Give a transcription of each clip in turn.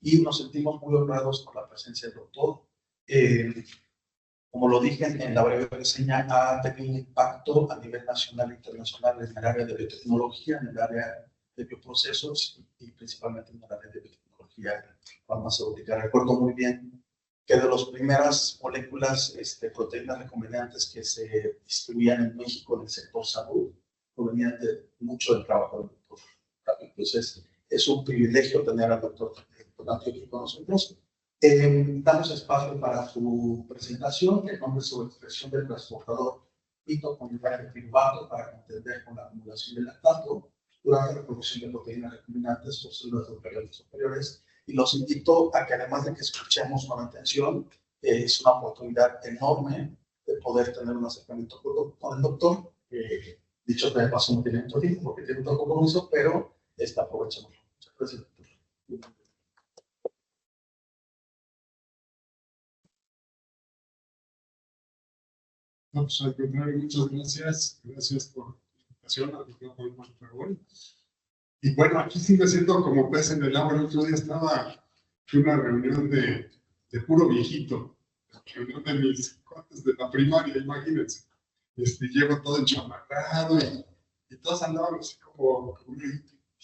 y nos sentimos muy honrados con la presencia del doctor. Como lo dije en la breve reseña, ha tenido un impacto a nivel nacional e internacional en el área de biotecnología, en el área de bioprocesos y principalmente en el área de biotecnología farmacéutica. Recuerdo muy bien que de las primeras moléculas, proteínas recombinantes que se distribuían en México en el sector salud, provenían de mucho del trabajo del doctor. Entonces, es un privilegio tener al doctor aquí con nosotros. Damos espacio para su presentación, en nombre de su expresión del transportador mitocondrial piruvato para contender con la acumulación de lactato durante la producción de proteínas recombinantes por células eucariotas superiores. Y los invito a que, además de que escuchemos con atención, es una oportunidad enorme de poder tener un acercamiento con el doctor. Dicho sea de paso, no tiene mucho tiempo porque tiene otro compromiso, pero aprovechamos. Muchas gracias, doctor. No, pues al contrario, muchas gracias. Gracias por la invitación al doctor. Y bueno, aquí sigue siendo como pez en el agua. El otro día estaba en una reunión de puro viejito, reunión de mis cuates de la primaria, imagínense. Llevo todo enchamarrado y todos andaban así como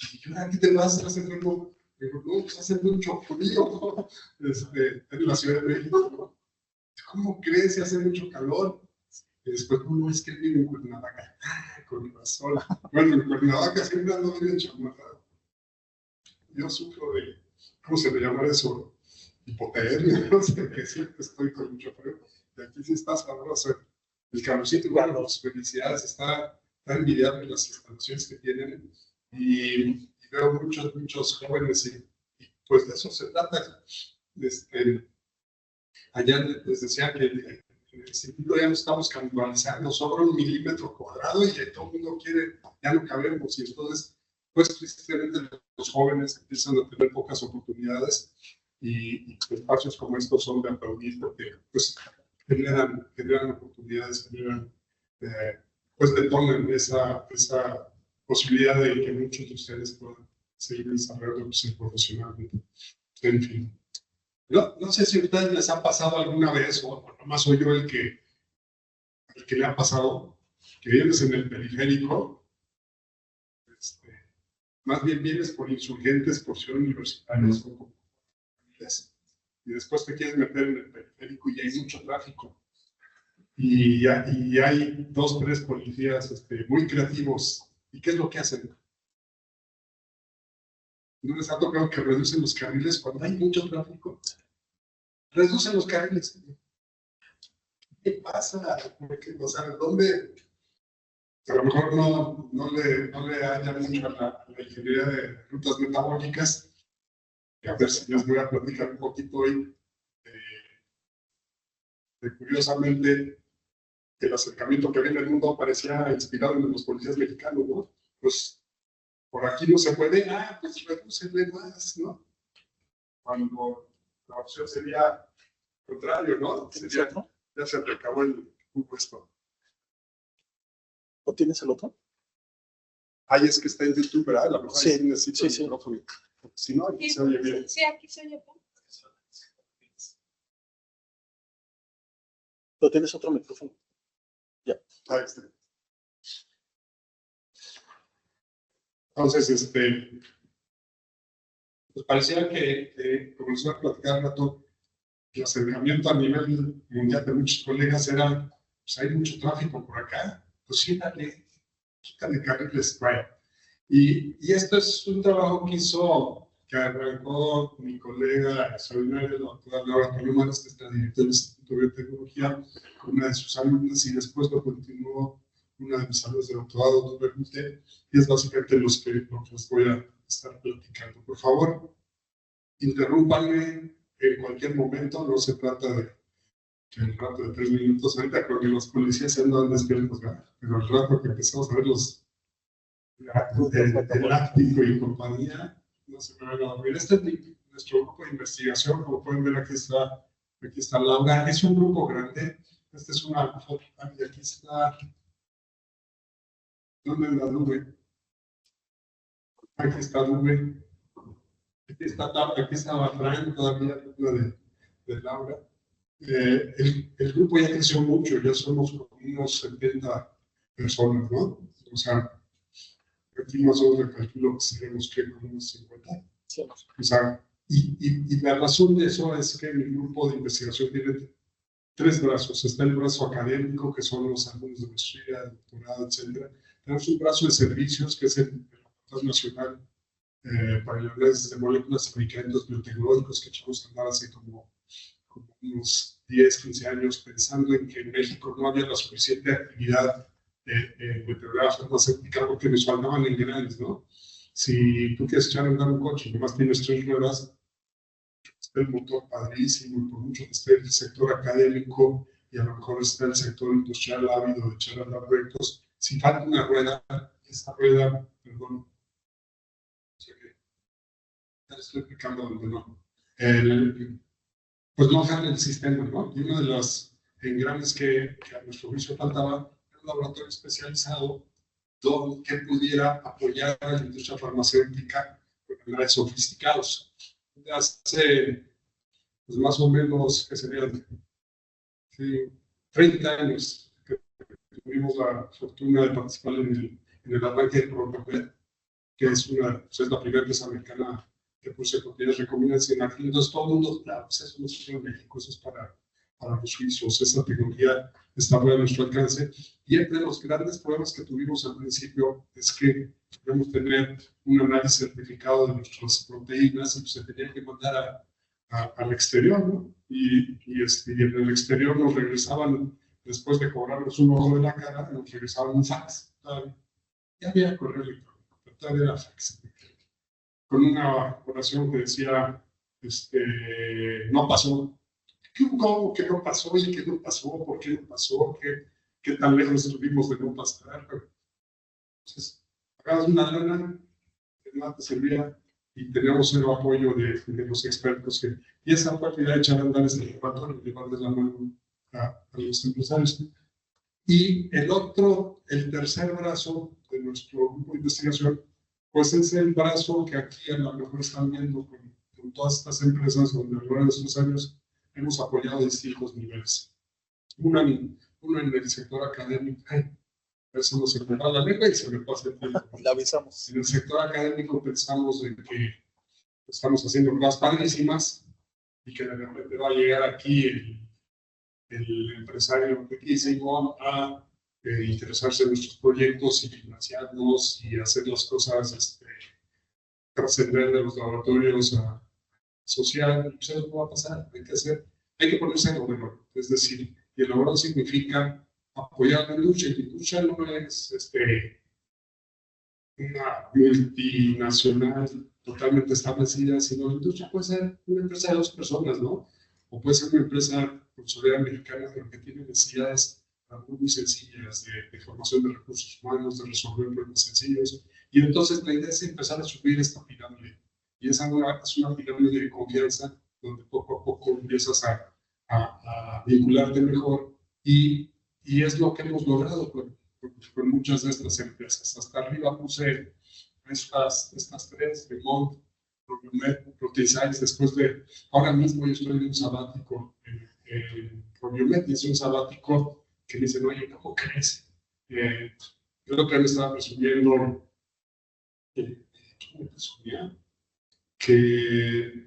y yo, ¿qué te vas a hacer? Digo, no, pues hace mucho frío, en la Ciudad de México, ¿no? ¿Cómo crees si hace mucho calor? Y después, no, es que vive en Cuernavaca. Con razón. Bueno, en Cuernavaca siempre ando bien enchamarrado. Yo sufro de, ¿cómo se le llama eso? Hipotermia, no sé, que siempre estoy con mucho frío. Y aquí sí está sabroso el calorcito. Bueno, las felicidades, está envidiable las instalaciones que tienen. Y veo muchos jóvenes y pues de eso se trata. Allá les decía que en el circuito ya no estamos canibalizando, sobra 1 milímetro cuadrado y todo el mundo quiere, ya no cabemos. Y entonces, pues tristemente los jóvenes empiezan a tener pocas oportunidades y espacios como estos son de aplaudir porque pues generan oportunidades, pues detonan esa posibilidad de que muchos de ustedes puedan seguir desarrollándose profesionalmente. En fin. No sé si a ustedes les ha pasado alguna vez, o nomás soy yo el que le ha pasado, que vienes en el periférico, más bien vienes por Insurgentes, por Ciudad Universitaria, y después te quieres meter en el periférico y hay mucho tráfico. Y hay 2, 3 policías muy creativos. ¿Y qué es lo que hacen? ¿No les ha tocado que reducen los carriles cuando hay mucho tráfico? Reducen los carriles. ¿Qué pasa? O sea, ¿dónde? A lo mejor no le haya mucho a la ingeniería de rutas metabólicas. A ver si les voy a platicar un poquito hoy. Curiosamente, el acercamiento que viene del mundo parecía inspirado en los policías mexicanos, ¿no? Pues por aquí no se puede, pues redúcenle más, ¿no? Cuando la opción sería contrario, ¿no? Sería, ya se te acabó el puesto. ¿O tienes el otro? Ay, es que está en YouTube, ¿verdad? La verdad sí necesito el sí. micrófono. Si no, aquí se oye bien. Sí, aquí se oye bien. ¿O tienes otro micrófono? Ya. Ahí está. Entonces, pues parecía que, como les voy a platicar un rato, el acercamiento a nivel mundial de muchos colegas era, pues hay mucho tráfico por acá, pues quítale carriles, vaya. Y esto es un trabajo que arrancó mi colega extraordinaria, la doctora Laura Palomares, que está directora del Instituto de Biotecnología, con una de sus alumnas, y después lo continuó una de mis alumnas de doctorado, Dubber Gute, y es básicamente lo que les voy a estar platicando. Por favor, interrúmpanme en cualquier momento, no se trata de el rato de 3 minutos, ahorita creo que los policías se andan despiertos, ¿verdad? Pero el rato que empezamos a ver el láctico y compañía, no se me van a dormir. Este es nuestro grupo de investigación, como pueden ver aquí está Laura, es un grupo grande, esta es una foto, y aquí está, ¿dónde es la nube? Aquí está Nube. aquí estaba Frank, todavía de Laura. El grupo ya creció mucho, ya somos como unos 70 personas, ¿no? O sea, aquí más o menos calculo que seremos que como unos 50. Sí. O sea, y la razón de eso es que mi grupo de investigación tiene 3 brazos. Está el brazo académico, que son los alumnos de maestría, doctorado, etc. Tenemos un brazo de servicios, que es el Laboratorio Nacional para el análisis de moléculas y medicamentos biotecnológicos, que echamos a andar hace como unos 10, 15 años, pensando en que en México no había la suficiente actividad meteorológica farmacéutica porque nos faltaban engranes, ¿no? Si tú quieres echar a andar un coche, nomás tienes 3 ruedas, está el motor padrísimo, y por mucho que esté el sector académico y a lo mejor está el sector industrial ávido de echar a andar proyectos, si falta una rueda, esa rueda, perdón, ya estoy explicando donde no, pues no jala el sistema, ¿no? Y una de las engranes que a nuestro juicio faltaba era un laboratorio especializado que pudiera apoyar a la industria farmacéutica con análisis sofisticados. Hace pues más o menos, ¿qué serían? 30 años que tuvimos la fortuna de participar en el arranque del PROMED, que es la primera empresa americana que puse copias recomendaciones en aquí. Entonces todo el mundo, claro, pues eso no es solo en México, eso es para los suizos, esa tecnología está fuera de nuestro alcance. Y entre los grandes problemas que tuvimos al principio es que debemos tener un análisis certificado de nuestras proteínas y pues se tenía que mandar al exterior, ¿no? Y en el exterior nos regresaban, después de cobrarnos un ojo de la cara, nos regresaban un fax. Ya había correo electrónico, pero todavía era fax. Con una oración que decía, no pasó. ¿Cómo que no pasó? ¿Y qué no pasó? ¿Por qué no pasó? ¿Qué tan lejos estuvimos de no pasar? Entonces, pagabas una lana, de nada te servía, y teníamos el apoyo de los expertos. Y esa parte de echar a andar ese laboratorio, llevarles la mano a los empresarios. Y el tercer brazo de nuestro grupo de investigación, pues es el brazo que aquí a lo mejor están viendo con todas estas empresas donde a lo largo de estos años hemos apoyado distintos niveles. Uno en el sector académico, eso no se me va la lengua y se me pasa el tiempo. La avisamos. En el sector académico pensamos en que estamos haciendo cosas padrísimas y que de repente va a llegar aquí el empresario riquísimo a interesarse en nuestros proyectos y financiarnos y hacer las cosas, trascender de los laboratorios a social. Eso no va a pasar, hay que ponerse en orden. Es decir, y el orden significa apoyar a la industria. La industria no es una multinacional totalmente establecida, sino la industria puede ser una empresa de 2 personas, ¿no? O puede ser una empresa consolidada mexicana, pero que tiene necesidades muy sencillas de formación de recursos humanos, de resolver problemas sencillos. Y entonces la idea es empezar a subir esta pirámide. Y esa es una pirámide de confianza donde poco a poco empiezas a vincularte mejor. Y es lo que hemos logrado con muchas de estas empresas. Hasta arriba puse estas 3, Remont, ProBiomed, ProteinScience. Después ahora mismo yo estoy en un sabático en ProBiomed, y es un sabático que me dicen, oye, ¿cómo crees? Creo que me estaba presumiendo que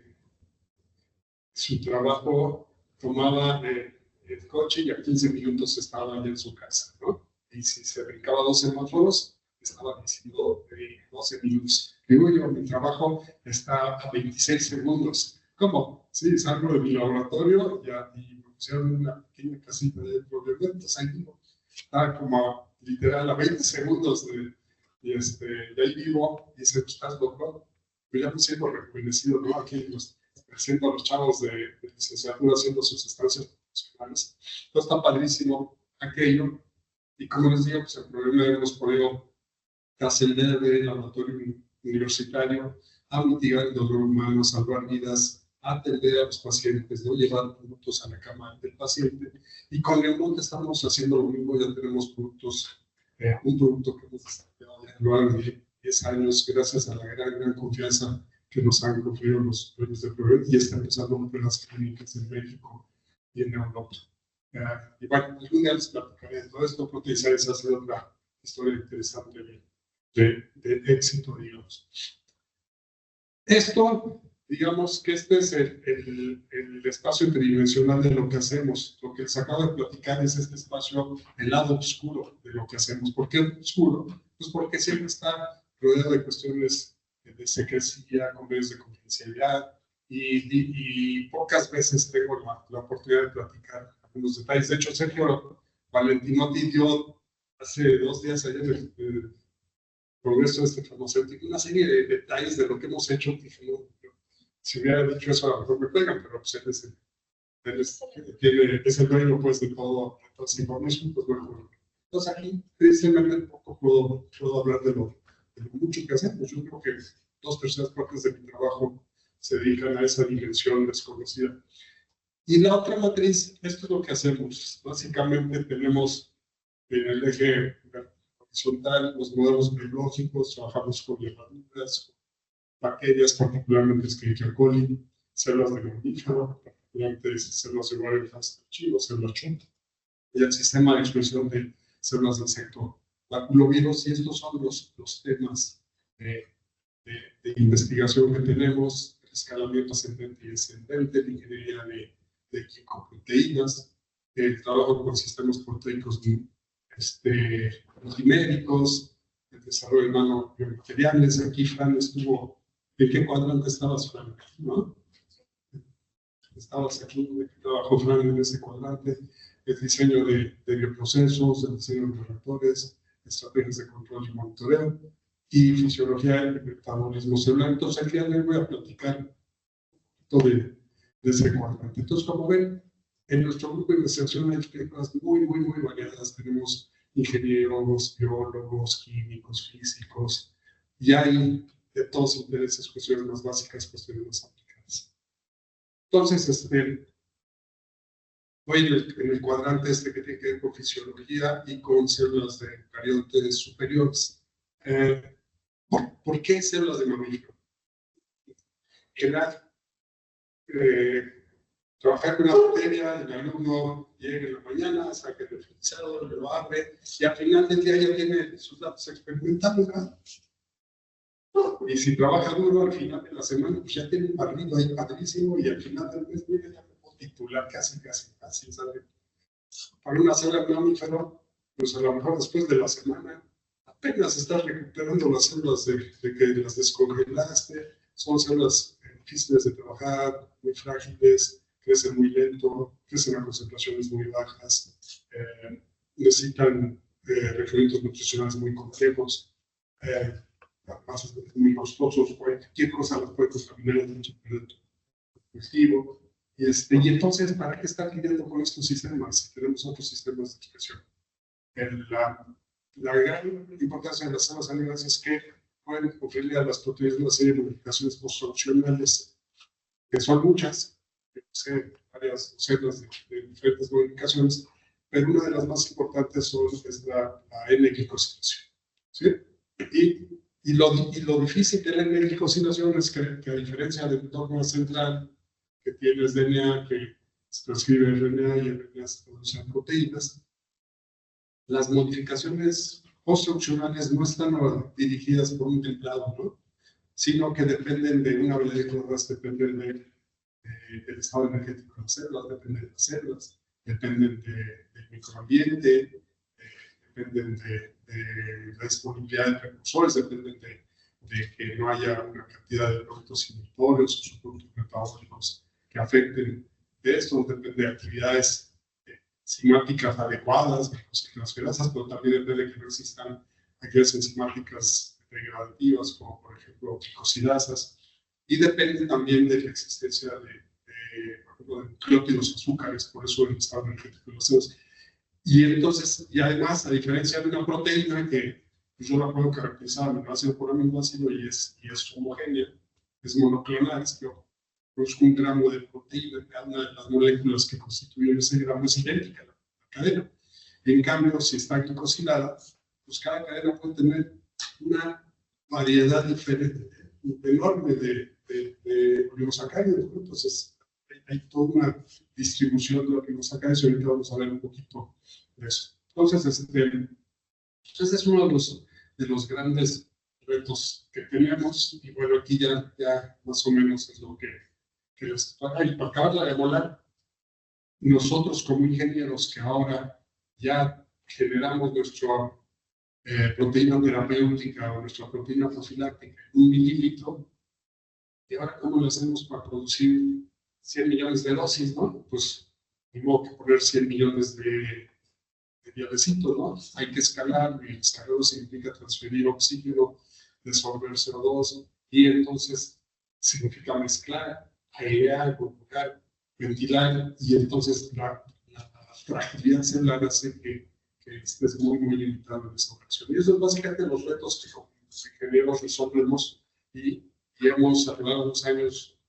su trabajo tomaba el coche y a 15 minutos estaba ya en su casa, ¿no? Y si se brincaba 2 semáforos, estaba diciendo 12 minutos. Digo yo, mi trabajo está a 26 segundos. ¿Cómo? Sí, salgo de mi laboratorio y me pusieron una pequeña casita de proyectos. Ahí vivo. Está como literal a 20 segundos de ahí vivo. Y dice, ¿estás loco? Pues ya me siento rejuvenecido, ¿no? Aquí presento a los chavos de licenciatura haciendo sus estancias profesionales. Entonces está padrísimo aquello. Y como les digo, pues el problema hemos podido trascender del laboratorio universitario a mitigar el dolor humano, salvar vidas, a atender a los pacientes, no llevar productos a la cama del paciente. Y con Leomont estamos haciendo lo mismo, ya tenemos productos, un producto que hemos desarrollado ya a lo largo de 10 años, gracias a la gran confianza que nos han conferido los dueños de Provet y está empezando pruebas clínicas en México y en Europa. Y bueno, algún día les platicaré de todo esto, porque esa ha sido otra historia interesante de éxito, digamos. Esto, digamos que este es el espacio tridimensional de lo que hacemos. Lo que les acabo de platicar es este espacio, el lado oscuro de lo que hacemos. ¿Por qué oscuro? Pues porque siempre está rodeado de cuestiones de secrecía, convenios de confidencialidad, y pocas veces tengo la oportunidad de platicar algunos detalles. De hecho, Sergio Valentinotti dio hace 2 días ayer el progreso de este farmacéutico, una serie de detalles de lo que hemos hecho. Dije, no, si hubiera dicho eso, a lo mejor me pegan, pero pues él es el dueño pues, de toda esa información. Pues bueno, entonces aquí, tristemente, poco puedo hablar de lo mucho que hacemos. Yo creo que 2/3 partes de mi trabajo se dedican a esa dimensión desconocida. Y la otra matriz, esto es lo que hacemos. Básicamente tenemos en el eje horizontal los modelos biológicos, trabajamos con levaduras, bacterias, particularmente Escherichia coli, células de mamífero, particularmente células de Warrenhast archivos, células CHUNT, y el sistema de expresión de células del sector baculovirus, y estos son los temas de investigación que tenemos: el escalamiento ascendente y descendente, la ingeniería de glicoproteínas, el trabajo con sistemas proteicos multiméricos, el desarrollo de nanomateriales. Aquí Fran estuvo. ¿En qué cuadrante estabas, Fran? ¿No? Estabas aquí, trabajó Fran en ese cuadrante. El diseño de bioprocesos, el diseño de reactores, estrategias de control y monitoreo, y fisiología y metabolismo celular. Entonces, aquí les voy a platicar todo de ese cuadrante. Entonces, como ven, en nuestro grupo de investigación hay experiencias muy variadas. Tenemos ingenieros, biólogos, químicos, físicos, y hay de todos intereses, cuestiones más básicas, cuestiones más aplicadas. Entonces, voy en el cuadrante que tiene que ver con fisiología y con células de eucariotes superiores. ¿Por qué células de mamífero? Trabajar con una bacteria, el alumno llega en la mañana, saca el refrigerador, lo abre, y al final del día ya tiene sus datos experimentales, ¿verdad? Y si trabaja duro, al final de la semana, pues ya tiene un barrido ahí padrísimo, y al final del mes, mira, ya me puedo titular casi, ¿sabes? Para una célula de mamífero, pues a lo mejor después de la semana, apenas estás recuperando las células de que las descongelaste. Son células difíciles de trabajar, muy frágiles, crecen muy lento, crecen a concentraciones muy bajas, necesitan requerimientos nutricionales muy complejos, además muy costosos. Cualquier cosa las puede contaminar en mucho producto cultivo. Y entonces, ¿para qué estar lidiando con estos sistemas si tenemos otros sistemas de expresión? La gran importancia de las células amigas es que pueden ofrecerle a las proteínas una serie de modificaciones postfuncionales, que son muchas, varias docenas de diferentes modificaciones, pero una de las más importantes es la N-glicosilación. ¿Sí? Y lo difícil de la N-glicosilación es que a diferencia del dogma central, que tienes DNA, que se transcribe RNA y RNA se producen proteínas, las modificaciones construccionales no están dirigidas por un templado, ¿no? Sino que dependen de una variedad de cosas, dependen del estado energético de las células, dependen de las células, dependen del microambiente, dependen de la disponibilidad de precursores, dependen de que no haya una cantidad de productos inhibitorios o subproductos metabólicos que afecten de esto, depende de actividades enzimáticas adecuadas, transferasas, pero también depende de que no existan actividades enzimáticas degradativas, como por ejemplo glicosidasas, y depende también de la existencia de nucleótidos azúcares, por eso el estado energético de los células. Y entonces, y además, a diferencia de una proteína que yo la puedo caracterizar aminoácido por aminoácido y es homogénea, es monoclonal, es que produzco un gramo de proteína, cada una de las moléculas que constituyen ese gramo es idéntica a la cadena. En cambio, si está glicosilada, pues cada cadena puede tener una variedad diferente enorme de oligosacáridos, ¿no? Entonces, hay toda una distribución de oligosacáridos y ahorita vamos a ver un poquito de eso. Entonces, ese es uno de los grandes retos que tenemos, y bueno, aquí ya más o menos es lo que les toca. Y para acabar de volar, nosotros como ingenieros que ahora ya generamos nuestra proteína terapéutica o nuestra proteína profiláctica en 1 mililitro, y ahora cómo lo hacemos para producir 100 millones de dosis, ¿no? Pues ni modo que poner 100 millones de viavecitos, ¿no? Hay que escalar, y el escalado significa transferir oxígeno, desorber CO2, y entonces significa mezclar, airear, conjugar, ventilar, y entonces la fragilidad celular hace que estés muy limitado en esa operación. Y eso es básicamente los retos que como ingenieros resolvemos, y hemos a lo largo de los años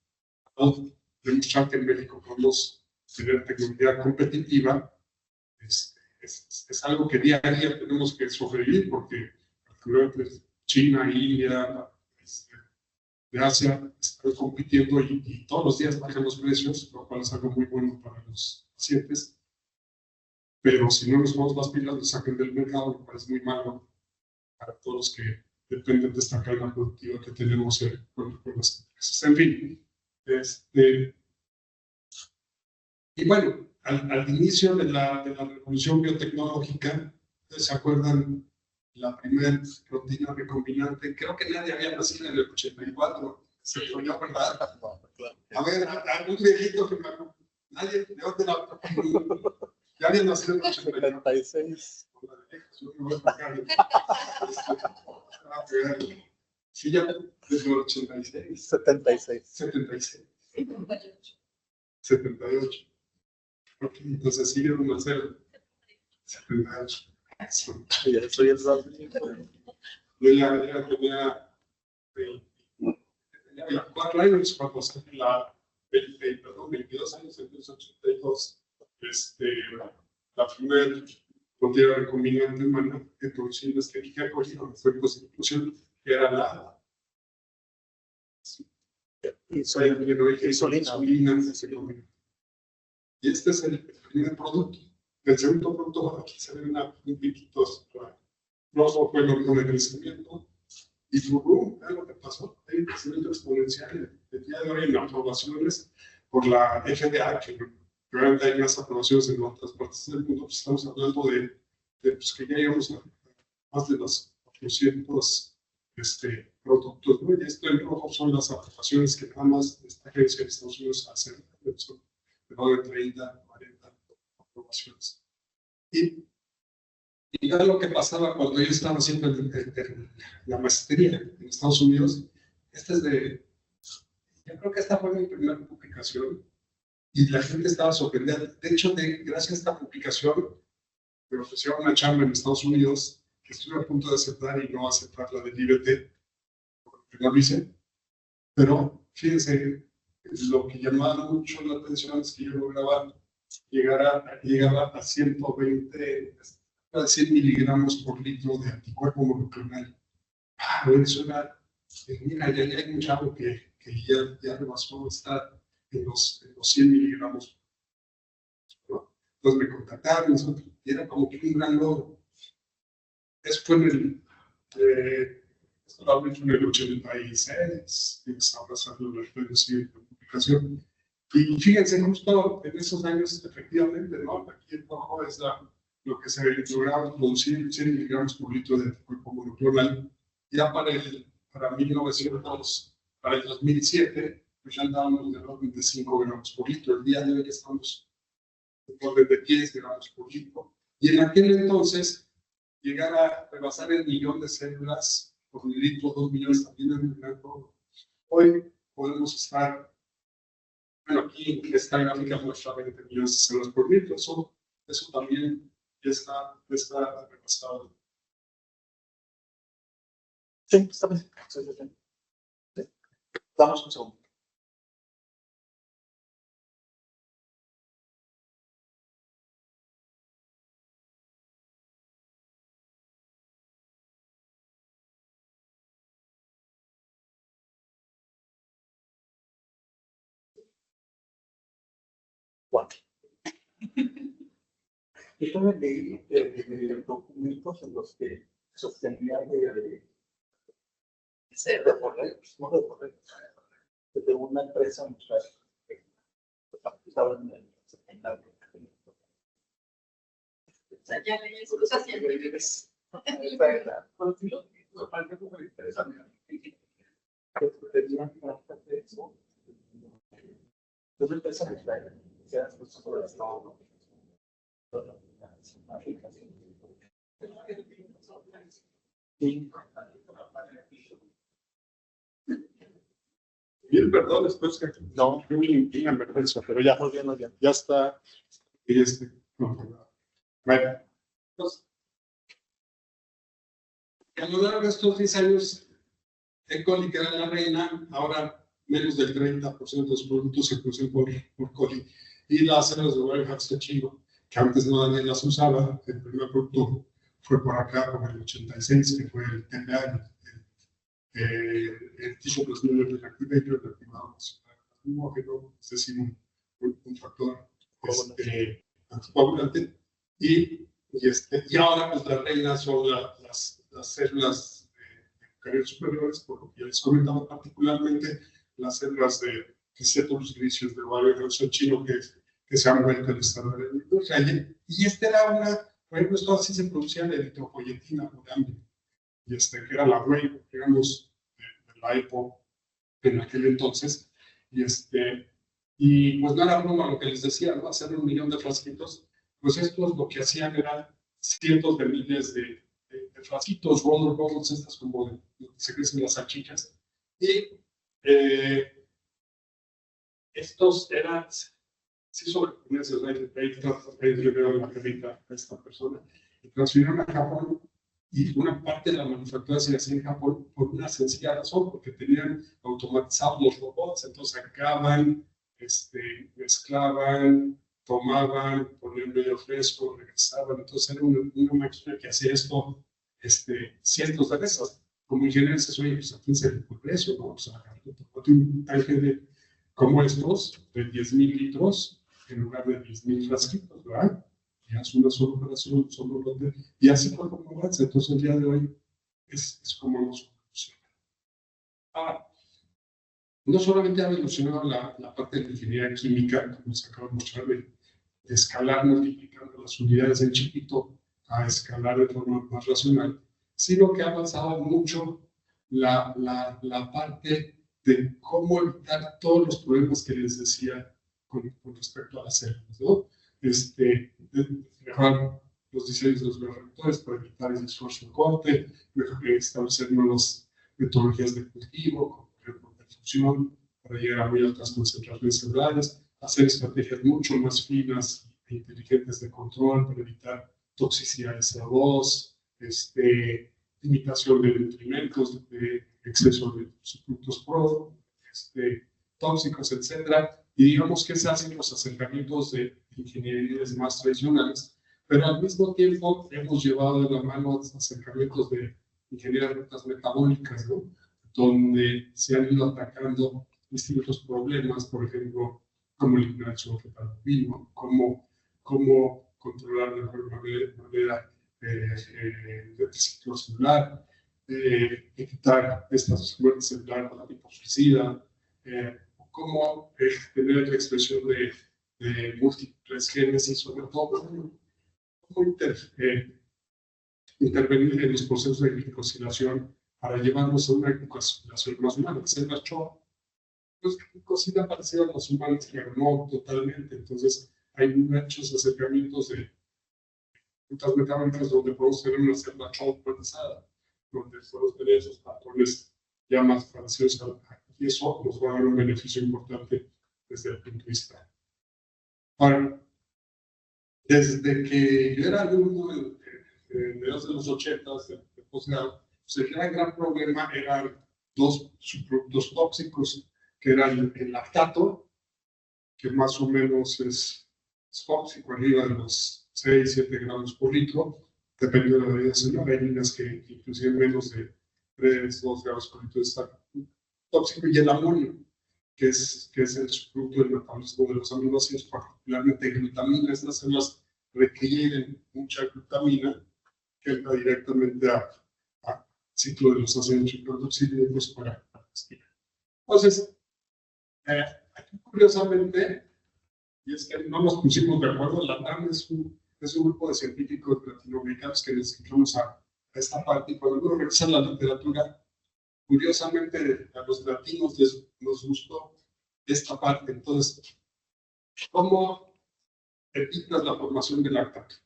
demostrar que en México podemos tener tecnología competitiva. Es algo que día a día tenemos que sobrevivir, porque particularmente China, India, de Asia están compitiendo y todos los días bajan los precios, lo cual es algo muy bueno para los pacientes. Pero si no nos ponemos las pilas, nos sacan del mercado, lo cual es muy malo para todos los que dependen de esta cadena productiva que tenemos con las empresas. En fin, y bueno, al inicio de la revolución biotecnológica, ¿se acuerdan? La primera proteína recombinante, creo que nadie había nacido en el 84, se oyó, ¿verdad? A ver, algún viejito que me acuerdo. Nadie, ¿de dónde la? Ya había nacido en el 76. Sí, ya desde el 86. 76. 76. 78. Entonces sí, vamos a hacer 78. Ya soy el rap. Yo ya tenía 24 años cuando salí la 22 años, en 1982. La primera proteína recombinante humana que producí en técnica fue constitución, que era la insulina. Y este es el primer producto. El segundo producto, aquí se ven un piquito rojo, fue el órgano de crecimiento. Y ¡fum! Es lo que pasó. Hay un crecimiento exponencial. El día de hoy en aprobaciones por la FDA, que realmente hay más aprobaciones en otras partes del mundo, pues estamos hablando de pues, que ya llegamos a más de los 400 productos, ¿no? Y esto en rojo son las aprobaciones que nada más esta agencia de Estados Unidos hace, son de 30, 40 aprobaciones. Y ya lo que pasaba cuando yo estaba haciendo la maestría en Estados Unidos, yo creo que esta fue mi primera publicación, y la gente estaba sorprendida. De hecho, gracias a esta publicación, me ofrecieron una chamba en Estados Unidos, que estuve a punto de aceptar y no aceptar la del IBT, porque no lo hice. Pero fíjense, lo que llamaba mucho la atención es que yo lograba llegaba a 120, a 100 miligramos por litro de anticuerpo monoclonal. Eso era, mira, ya hay un chavo que ya rebasó, está en los 100 miligramos, ¿no? Entonces me contactaron, y era como que un gran logro. Eso fue esto lo han hecho en el 86, ahora salió la publicación. Y fíjense, justo en esos años, efectivamente, ¿no? Aquí en rojo es lo que se lograba producir 100 miligramos por litro de anticuerpo monoclonal. Ya para el 2007, pues ya andábamos del orden de 5 gramos por litro. El día de hoy estamos en orden de 10 gramos por litro. Y en aquel entonces, llegar a rebasar el 1.000.000 de células por mililitro, 2 millones también es un gran logro. Hoy podemos estar, bueno, aquí esta gráfica muestra 20 millones de células por litro, eso también ya está rebasado. Sí, está bien. Sí. Damos un segundo. 4. Yo también leí documentos en los que sostenía de una empresa mutual que estaba en la Ya le escuchas siempre. Bien, perdón, después que No, una emergencia, pero ya, muy bien, muy bien. ya está. Y bueno, pues, a lo largo de estos 10 años, Ecoli, que era la reina, ahora menos del 30% de los productos se producen por Coli. Y las células de Warehouse de Chivo, que antes nadie las usaba, el primer producto fue por acá, por el 86, que fue el TPA, el Tissue Plasminogen Activator, el activador homógeno, es decir, un factor anticoagulante. Y ahora pues las reinas son las células eucariotas superiores, por lo que ya les comentaba, particularmente las células de cetolos grisios de Warehouse chino que se han vuelto el estándar de la industria. Y era por ejemplo, esto así se producía de eritropoyetina por hambre. Y que era la whey, digamos, de la EPO en aquel entonces. Y pues no era broma lo que les decía, ¿no? Hacer 1 millón de frasquitos. Pues estos lo que hacían eran cientos de miles de frasquitos, roller balls, estas como de se crecen las salchichas. Y estos eran, sí, sobre ese le veo la carita a esta persona, y transfirieron a Japón. Y una parte de la manufactura se hacía en Japón por una sencilla razón, porque tenían automatizados los robots, entonces sacaban, mezclaban, tomaban, ponían medio fresco, regresaban, entonces era una máquina que hacía esto cientos de veces. Como ingeniero dices, oye, pues aquí se le ocurre eso, ¿no? O sea, un tanque como estos, de 10,000 litros, en lugar de 10,000 frasquitos, ¿verdad? Y hace una sola operación, un solo lote, y así fue como avanza. Entonces, el día de hoy es como nos funciona. No solamente ha evolucionado la parte de la ingeniería química, como se acaba de mostrar, de escalar multiplicando las unidades del chiquito a escalar de forma más racional, sino que ha avanzado mucho la parte de cómo evitar todos los problemas que les decía con respecto a las células, ¿no? Mejorar los diseños de los bioreactores para evitar el esfuerzo de corte, establecer nuevas metodologías de cultivo, como por ejemplo perfusión, para llegar a muy altas concentraciones celulares, hacer estrategias mucho más finas e inteligentes de control para evitar toxicidad de CO2, limitación de nutrimentos, de exceso de subproductos tóxicos, etc. Y digamos que se hacen los acercamientos de ingenierías más tradicionales, pero al mismo tiempo hemos llevado de la mano los acercamientos de ingenierías rutas metabólicas, ¿no? Donde se han ido atacando distintos problemas, por ejemplo, cómo eliminar el software, cómo controlar de mejor manera el ciclo celular, evitar estas muertes celulares de tipo suicida, cómo tener la expresión de múltiples genes y sobre todo cómo intervenir en los procesos de glicosilación para llevarnos a una glicosilación más humana. Células CHO, pues cocina parecida a los humanos, pero no totalmente. Entonces, hay muchos acercamientos de rutas metabólicas donde podemos tener una célula CHO automatizada, donde podemos tener esos patrones ya más parecidos y eso nos va a dar un beneficio importante desde el punto de vista. Ahora, desde que yo era alumno en mediados de los 80s de posgrado, pues el gran problema eran dos subproductos tóxicos, que eran el lactato, que más o menos es tóxico arriba de los 6-7 gramos por litro, dependiendo de la medida celular. Hay líneas que inclusive menos de 3-2 gramos por litro está tóxico, y el amonio. que es el subproducto del metabolismo de los aminoácidos, particularmente glutamina. Estas células requieren mucha glutamina que entra directamente a ciclo de los ácidos hidroxilados para respirar. Entonces, aquí curiosamente, y es que no nos pusimos de acuerdo, la TAM es un grupo de científicos latinoamericanos que nos dedicamos a esta parte, y cuando uno revisa la literatura, curiosamente a los latinos nos gustó esta parte. Entonces, ¿cómo evitas la formación de lactato?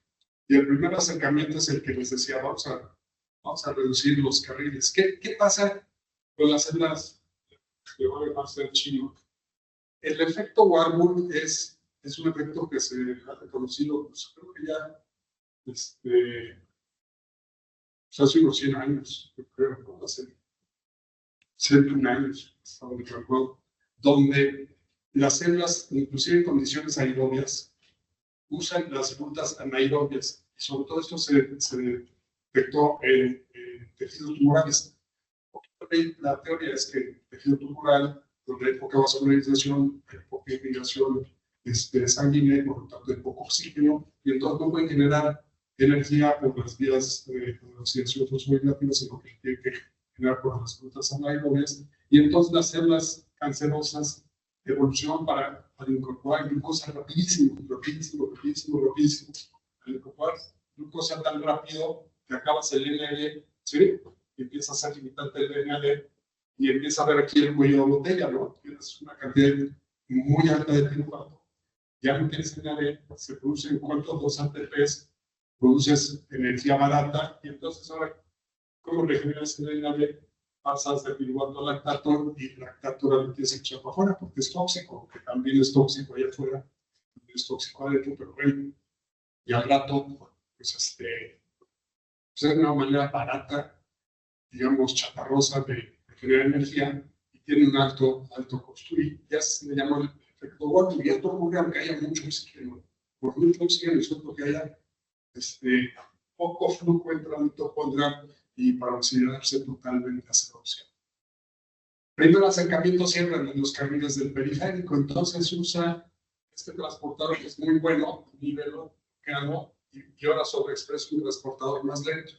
Y el primer acercamiento es el que les decía, vamos a reducir los carriles. ¿Qué pasa con las células? Le voy a hacer chino. El efecto Warburg es un efecto que se ha reconocido, pues, creo que ya hace unos 100 años, yo creo, ¿no? Hace 101 años, hasta donde recuerdo, donde las células, inclusive en condiciones aerobias, usan las rutas anaerobias, y sobre todo esto se detectó en tejidos tumorales. La teoría es que el tejido tumoral, donde hay poca vascularización, hay poca irrigación sanguínea, por lo tanto hay poco oxígeno, y entonces no pueden generar energía por las vías de oxidación fosforilativa, sino que tienen que generar por las rutas anaerobias, y entonces las células cancerosas evolucionan para incorporar glucosa rapidísimo. Al incorporar glucosa tan rápido que acabas el NL, ¿sí? Y empieza a ser limitante del NL, y empieza a ver aquí el cuello de botella, ¿no? Tienes una cantidad muy alta de piruvato, ya no tienes NL, se producen cuantos 2 ATPs, produces energía barata, y entonces ahora, ¿cómo regeneras el NL? Pasas de piruvato a lactato, y el lactato lo tienes que echar para afuera porque es tóxico, que también es tóxico allá afuera, es tóxico adentro, pero bueno, y al rato, pues es una manera barata, digamos, chatarrosa de generar energía, y tiene un alto costo, y ya se le llama el efecto Warburg, y esto ocurre aunque haya mucho oxígeno. Por mucho oxígeno, es que haya poco flujo entre la mitocondria, y para oxidarse totalmente hace oxígeno. Primer acercamiento siempre en los carriles del periférico, entonces usa este transportador que es muy bueno, nivel bloqueado, y ahora sobreexpresa un transportador más lento.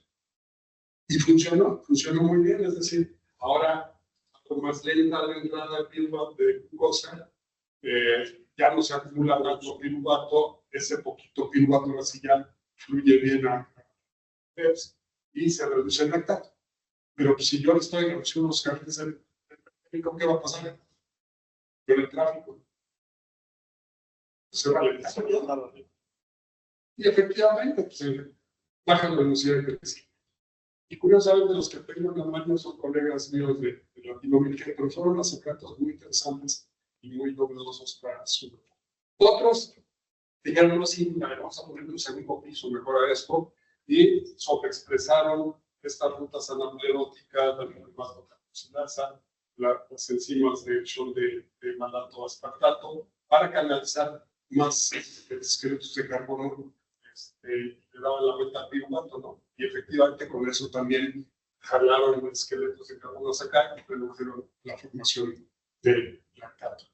Y funcionó muy bien, es decir, ahora con más lenta la entrada de glucosa, ya no se acumula tanto piruvato, ese poquito piruvato así ya fluye bien a PEPS, y se reduce el lactato. Pero pues, si yo le estoy reduciendo los carriles del periférico, ¿qué va a pasar con el tráfico? Se va a lentar. Y efectivamente, pues, baja la velocidad de crecimiento. Y curiosamente, los que tengo en la mano son colegas míos de Latinoamérica, pero fueron acercamientos muy interesantes y muy novedosos para su grupo. Otros dijeron, no, sí, vamos a poner un segundo piso mejor a esto, y sobreexpresaron estas rutas anapleróticas, la glucosilasa, las enzimas de acción de malato aspartato, para canalizar más esqueletos de carbono, le daban la vuelta al piruvato, ¿no? Y efectivamente con eso también jalaron esqueletos de carbono hacia acá y redujeron la formación del lactato.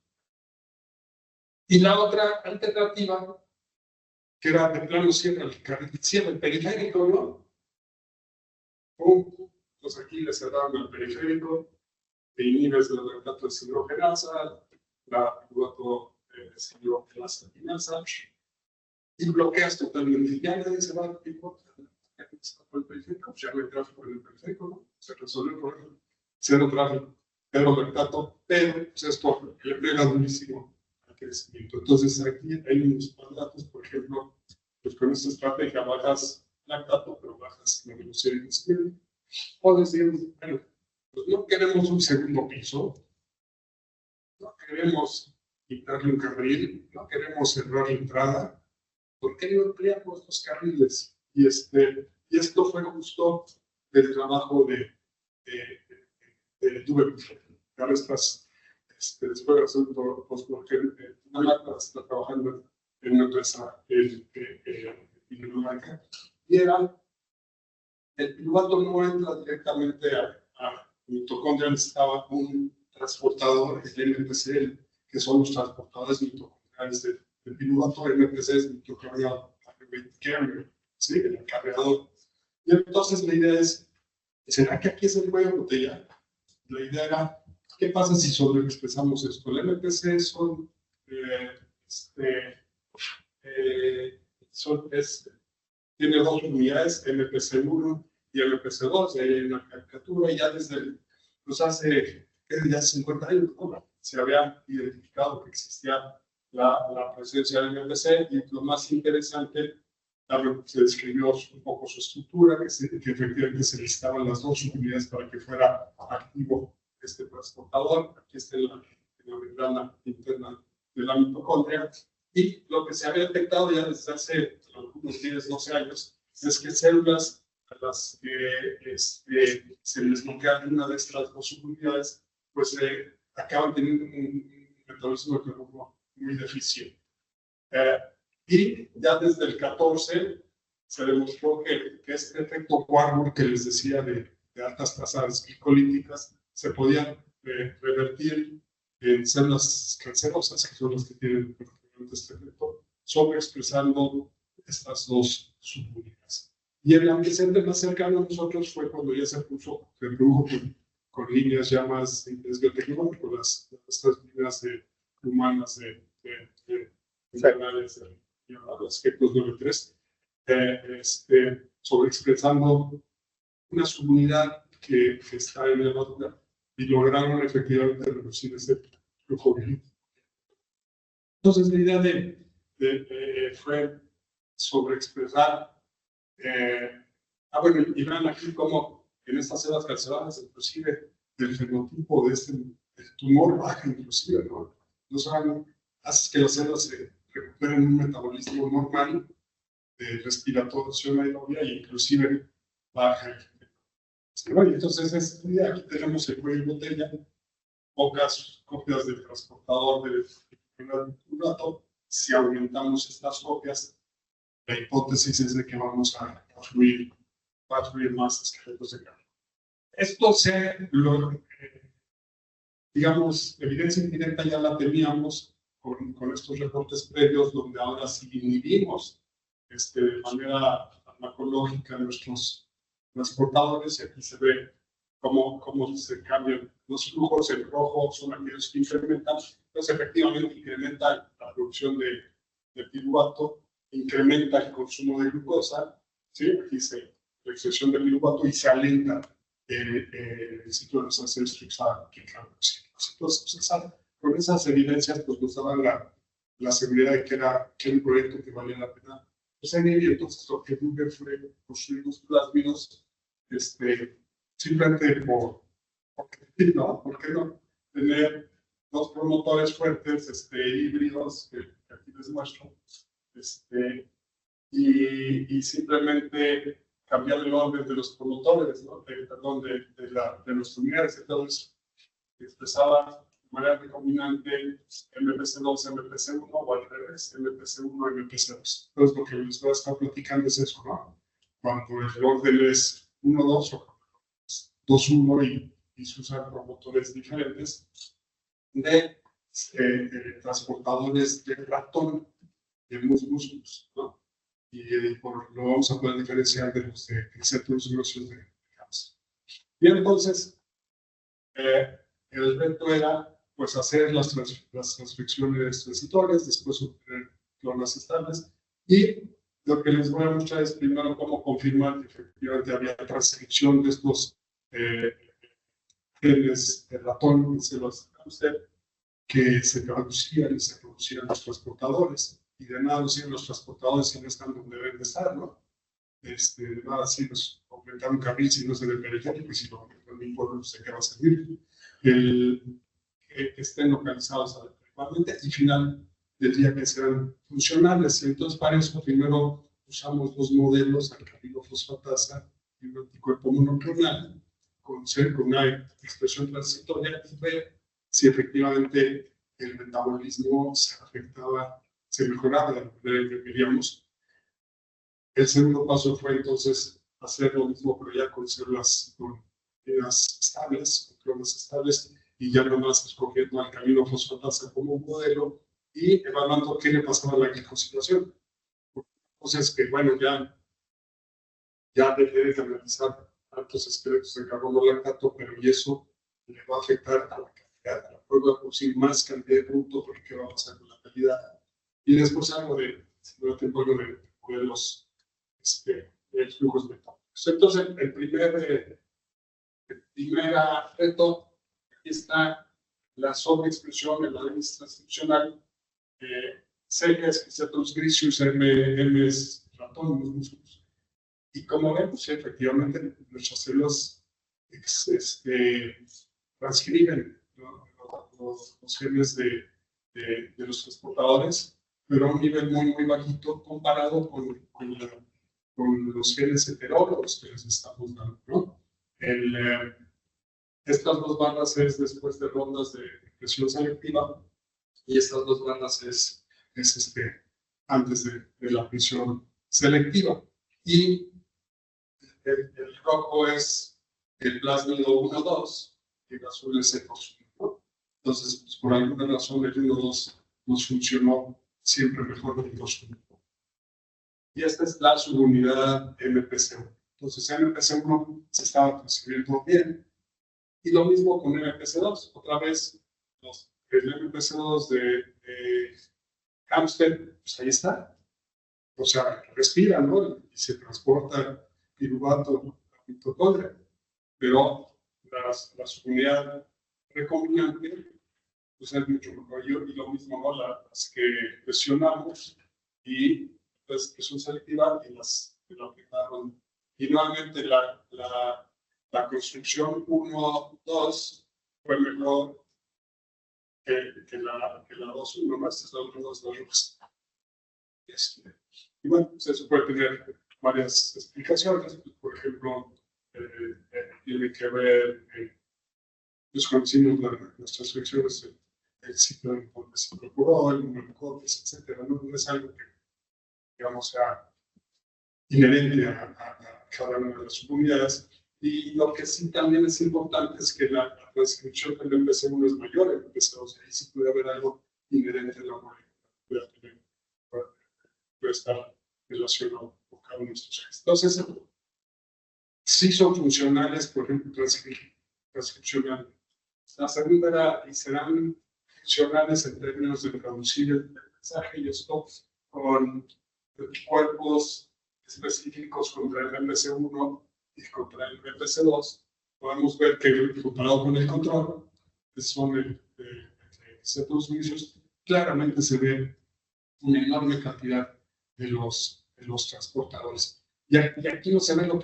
Y la otra alternativa, que era de plano cierra el periférico, ¿no? Pues aquí le cerraron el periférico, te inhibes el lactato deshidrogenasa, la piruvato deshidrogenasa quinasa, y bloqueas totalmente. Ya nadie se va al piruvato, el periférico, ya no hay tráfico en el periférico, ¿no? Se resolvió el problema. Cero tráfico, cero lactato, pero pues, esto le pega durísimo al crecimiento. Entonces aquí hay unos datos, por ejemplo, pues con esta estrategia bajas lactato, pero bajas la velocidad de crecimiento. O decir, bueno, pues no queremos un segundo piso, no queremos quitarle un carril, no queremos cerrar la entrada, ¿por qué no ampliamos los carriles? Y esto fue justo del trabajo de Dube. Ahora estás, después de hacer un postdoctorado, está trabajando en una empresa biológica. Y era, el piruvato no entra directamente a mitocondria, necesitaba un transportador, el MPC, que son los transportadores mitocondriales del piruvato. MPC es mitocondrial carrier, ¿sí? El acarreador. Y entonces la idea es, ¿será que aquí es el cuello de botella? La idea era, ¿qué pasa si sobreexpresamos esto? El MPC tiene dos unidades, MPC1 y MPC2, y ahí hay una caricatura, y ya desde hace ya 50 años, ¿no? Se había identificado que existía la presencia del MPC, y lo más interesante, se describió un poco su estructura, que efectivamente se necesitaban las dos unidades para que fuera activo este transportador. Aquí está en la membrana interna de la mitocondria. Y lo que se había detectado ya desde hace algunos 10, 12 años es que células a las que se les bloquea una de estas dos subunidades, pues acaban teniendo un metabolismo de carbono muy deficiente. Y ya desde el 14 se demostró que este efecto Warburg que les decía de altas tasas glicolíticas se podía revertir en células cancerosas, que son las que tienen este efecto, sobreexpresando estas dos subunidades. Y el antecedente más cercano a nosotros fue cuando ya se produjo con líneas ya más de interés biotecnológico, estas líneas humanas de los ejemplos 93, sobreexpresando una subunidad que está en levadura y lograron efectivamente reducir ese flujo biolítico. Entonces la idea fue sobreexpresar, bueno, y vean aquí como en estas células cancerosas, inclusive el fenotipo de el tumor baja, inclusive, ¿no? No saben, hace que las células se recuperen un metabolismo normal de respiración aerobia e inclusive baja. Bueno, entonces aquí tenemos el cuello de botella, pocas copias del transportador del piruvato. Si aumentamos estas copias, la hipótesis es de que vamos a fluir más esqueletos de carne. Esto digamos, evidencia indirecta ya la teníamos con estos reportes previos, donde ahora sí inhibimos de manera farmacológica nuestros transportadores, y aquí se ve cómo se cambian los flujos. En rojo son aquellos que incrementan, entonces efectivamente incrementa la producción de piruvato, incrementa el consumo de glucosa, ¿sí? Aquí la excreción de piruvato, y se alenta el ciclo de los ácidos trixánicos. Entonces, con esas evidencias pues nos daban la seguridad de que era un proyecto que valía la pena. Pues entonces lo que tuve fue construir los plásmidos, simplemente ¿por qué no? Tener dos promotores fuertes, híbridos, que aquí les muestro, y simplemente cambiar el orden de los promotores, ¿no? de los unidades. Entonces, expresaba de manera recombinante MPC2, MPC1, o al revés, MPC1, MPC2. Entonces, lo que les voy a estar platicando es eso, ¿no? Cuando el orden es 1-2 o 2-1 y se usan promotores diferentes de transportadores de ratón en músculos, ¿no? Y lo vamos a poder diferenciar de los de receptores grosos de cáncer. Y entonces, el reto era pues hacer las transcripciones transitorias, después obtener clonas estables, y lo que les voy a mostrar es primero cómo confirmar que efectivamente había transcripción de estos genes de ratón en células de cáncer, que se traducían y se producían los transportadores, y de nada sirven los transportadores si no están donde deben de estar, ¿no? De nada sirve aumentar un carril si no es en el periférico, y si lo aumentan en un pueblo, no sé qué va a servir. Que estén localizados adecuadamente, y final del día que sean funcionales. Y entonces para eso primero usamos dos modelos, alcalino-fosfatasa y un anticuerpo monoclonal con una expresión transitoria, y ver si efectivamente el metabolismo se mejoraba de la manera en que queríamos. El segundo paso fue entonces hacer lo mismo, pero ya con células estables, con clonas estables, y ya nomás escogiendo al camino fosfatasa como un modelo y evaluando qué le pasaba a la glicosilación. Entonces, que bueno, ya dejé de canalizar altos esqueletos de carbono lactato, pero y eso le va a afectar a la calidad, a la prueba de producir más cantidad de producto, porque qué va a pasar con la calidad. Y después algo de, si no tiempo, algo de modelos, de flujos metabólicos. Entonces, el primer reto, aquí está la sobreexpresión en la índice transcripcional. C es Cetus grisius, M es ratón, los músculos. Y como ven, pues efectivamente nuestras células transcriben, ¿no? los genes de los transportadores, pero a un nivel muy bajito comparado con los genes heterólogos que les estamos dando, ¿no? Estas dos bandas es después de rondas de presión selectiva y estas dos bandas es antes de la presión selectiva. Y el rojo es el plásmido 1,2 y el azul es el 2,1, ¿no? Entonces, pues, por alguna razón el 1,2 nos funcionó siempre mejor que el 2,1. Y esta es la subunidad MPC1. Entonces, MPC1 se estaba transcribiendo bien. Y lo mismo con MPC2. Otra vez, el MPC2 de hámster, pues ahí está. O sea, respira, ¿no? Y se transporta piruvato a mitocondria. Pero la subunidad recombinante, pues es mucho mejor. Y lo mismo, ¿no? Las que presionamos y las presión selectiva y las que lo aplicaron. Y nuevamente la construcción 1-2 fue mejor que la 2-1, ¿no? Esta es la 1-2, y bueno, pues eso puede tener varias explicaciones. Por ejemplo, tiene que ver, pues conocimos las transcripciones, el ciclo en donde se procuró, el número de copias, etc. No es algo que, digamos, sea inherente a cada una de las subunidades. Y lo que sí también es importante es que la transcripción del MPC1 es mayor en MPC2. Ahí sí puede haber algo inherente a la molécula, puede estar relacionado con cada uno de estos genes. Entonces, sí son funcionales, por ejemplo, transcripcionales. La segunda era, y serán funcionales en términos de traducir el mensaje, y esto con cuerpos específicos contra el MPC1 y contra el MPC2. Podemos ver que comparado con el control, que son el Cetus grisius, claramente se ve una enorme cantidad de los transportadores. Y aquí no se ve lo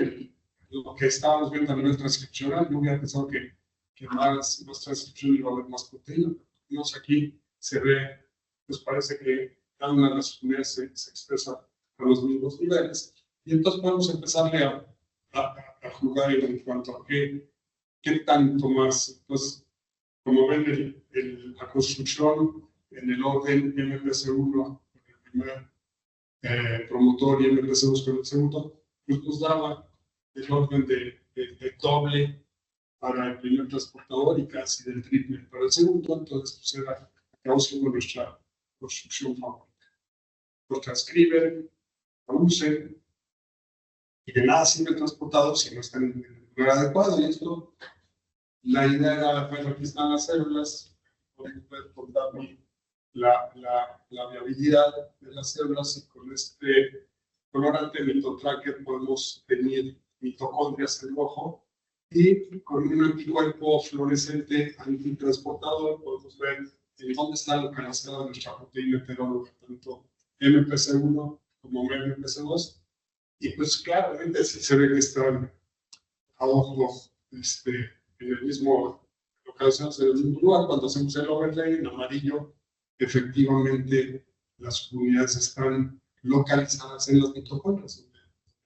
que estábamos viendo a nivel transcripcional. Yo hubiera pensado que más transcripción iba a haber más proteína. Aquí se ve, pues parece que cada una de las unidades se expresa a los mismos niveles. Y entonces podemos empezarle a jugar en cuanto a qué tanto más. Entonces, como ven, la construcción en el orden MPC1, el primer promotor, y MPC2 con el segundo, pues nos daba el orden de doble para el primer transportador y casi del triple para el segundo. Entonces, pues era siendo nuestra construcción favorita. Lo transcriben, producen, y de nada sirve el transportador si no está en el lugar adecuado. Y esto, la idea era, bueno, aquí están las células, podemos ver por la viabilidad de las células, y con este colorante mitotracker podemos tener mitocondrias en rojo, y con un anticuerpo fluorescente antitransportador podemos ver en dónde está localizada nuestra proteína heteróloga, tanto MPC1 como MPC2. Y pues claramente sí se ve que están a ojo en el mismo localización, en el mismo lugar. Cuando hacemos el overlay en amarillo, efectivamente las unidades están localizadas en las mitocondrias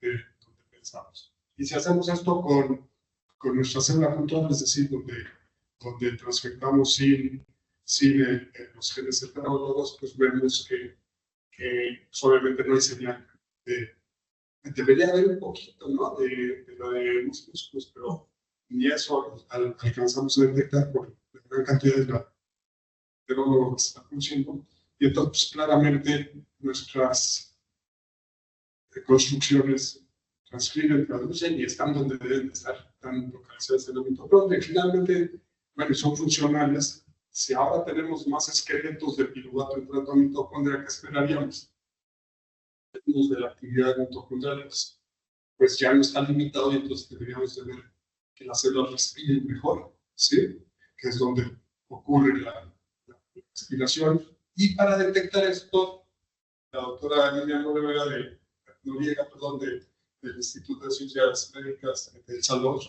donde pensamos. Y si hacemos esto con nuestra célula control, es decir, donde transfectamos sin los genes heterólogos, pues vemos que obviamente no hay señal debería haber un poquito, ¿no? de lo de músculos, pero ni eso alcanzamos a detectar por gran cantidad de lo que se está produciendo. Y entonces, pues, claramente, nuestras construcciones transcriben, traducen y están donde deben de estar, están localizadas en el mitocondria. Y finalmente, bueno, son funcionales. Si ahora tenemos más esqueletos de piruvato entrando a mitocondria, ¿qué esperaríamos? De la actividad mitocondrial, pues ya no está limitado y entonces deberíamos de ver que las células respiren mejor, ¿sí? Que es donde ocurre la respiración. Y para detectar esto, la doctora Liliana Noriega, del Instituto de Ciencias Médicas del Salvador,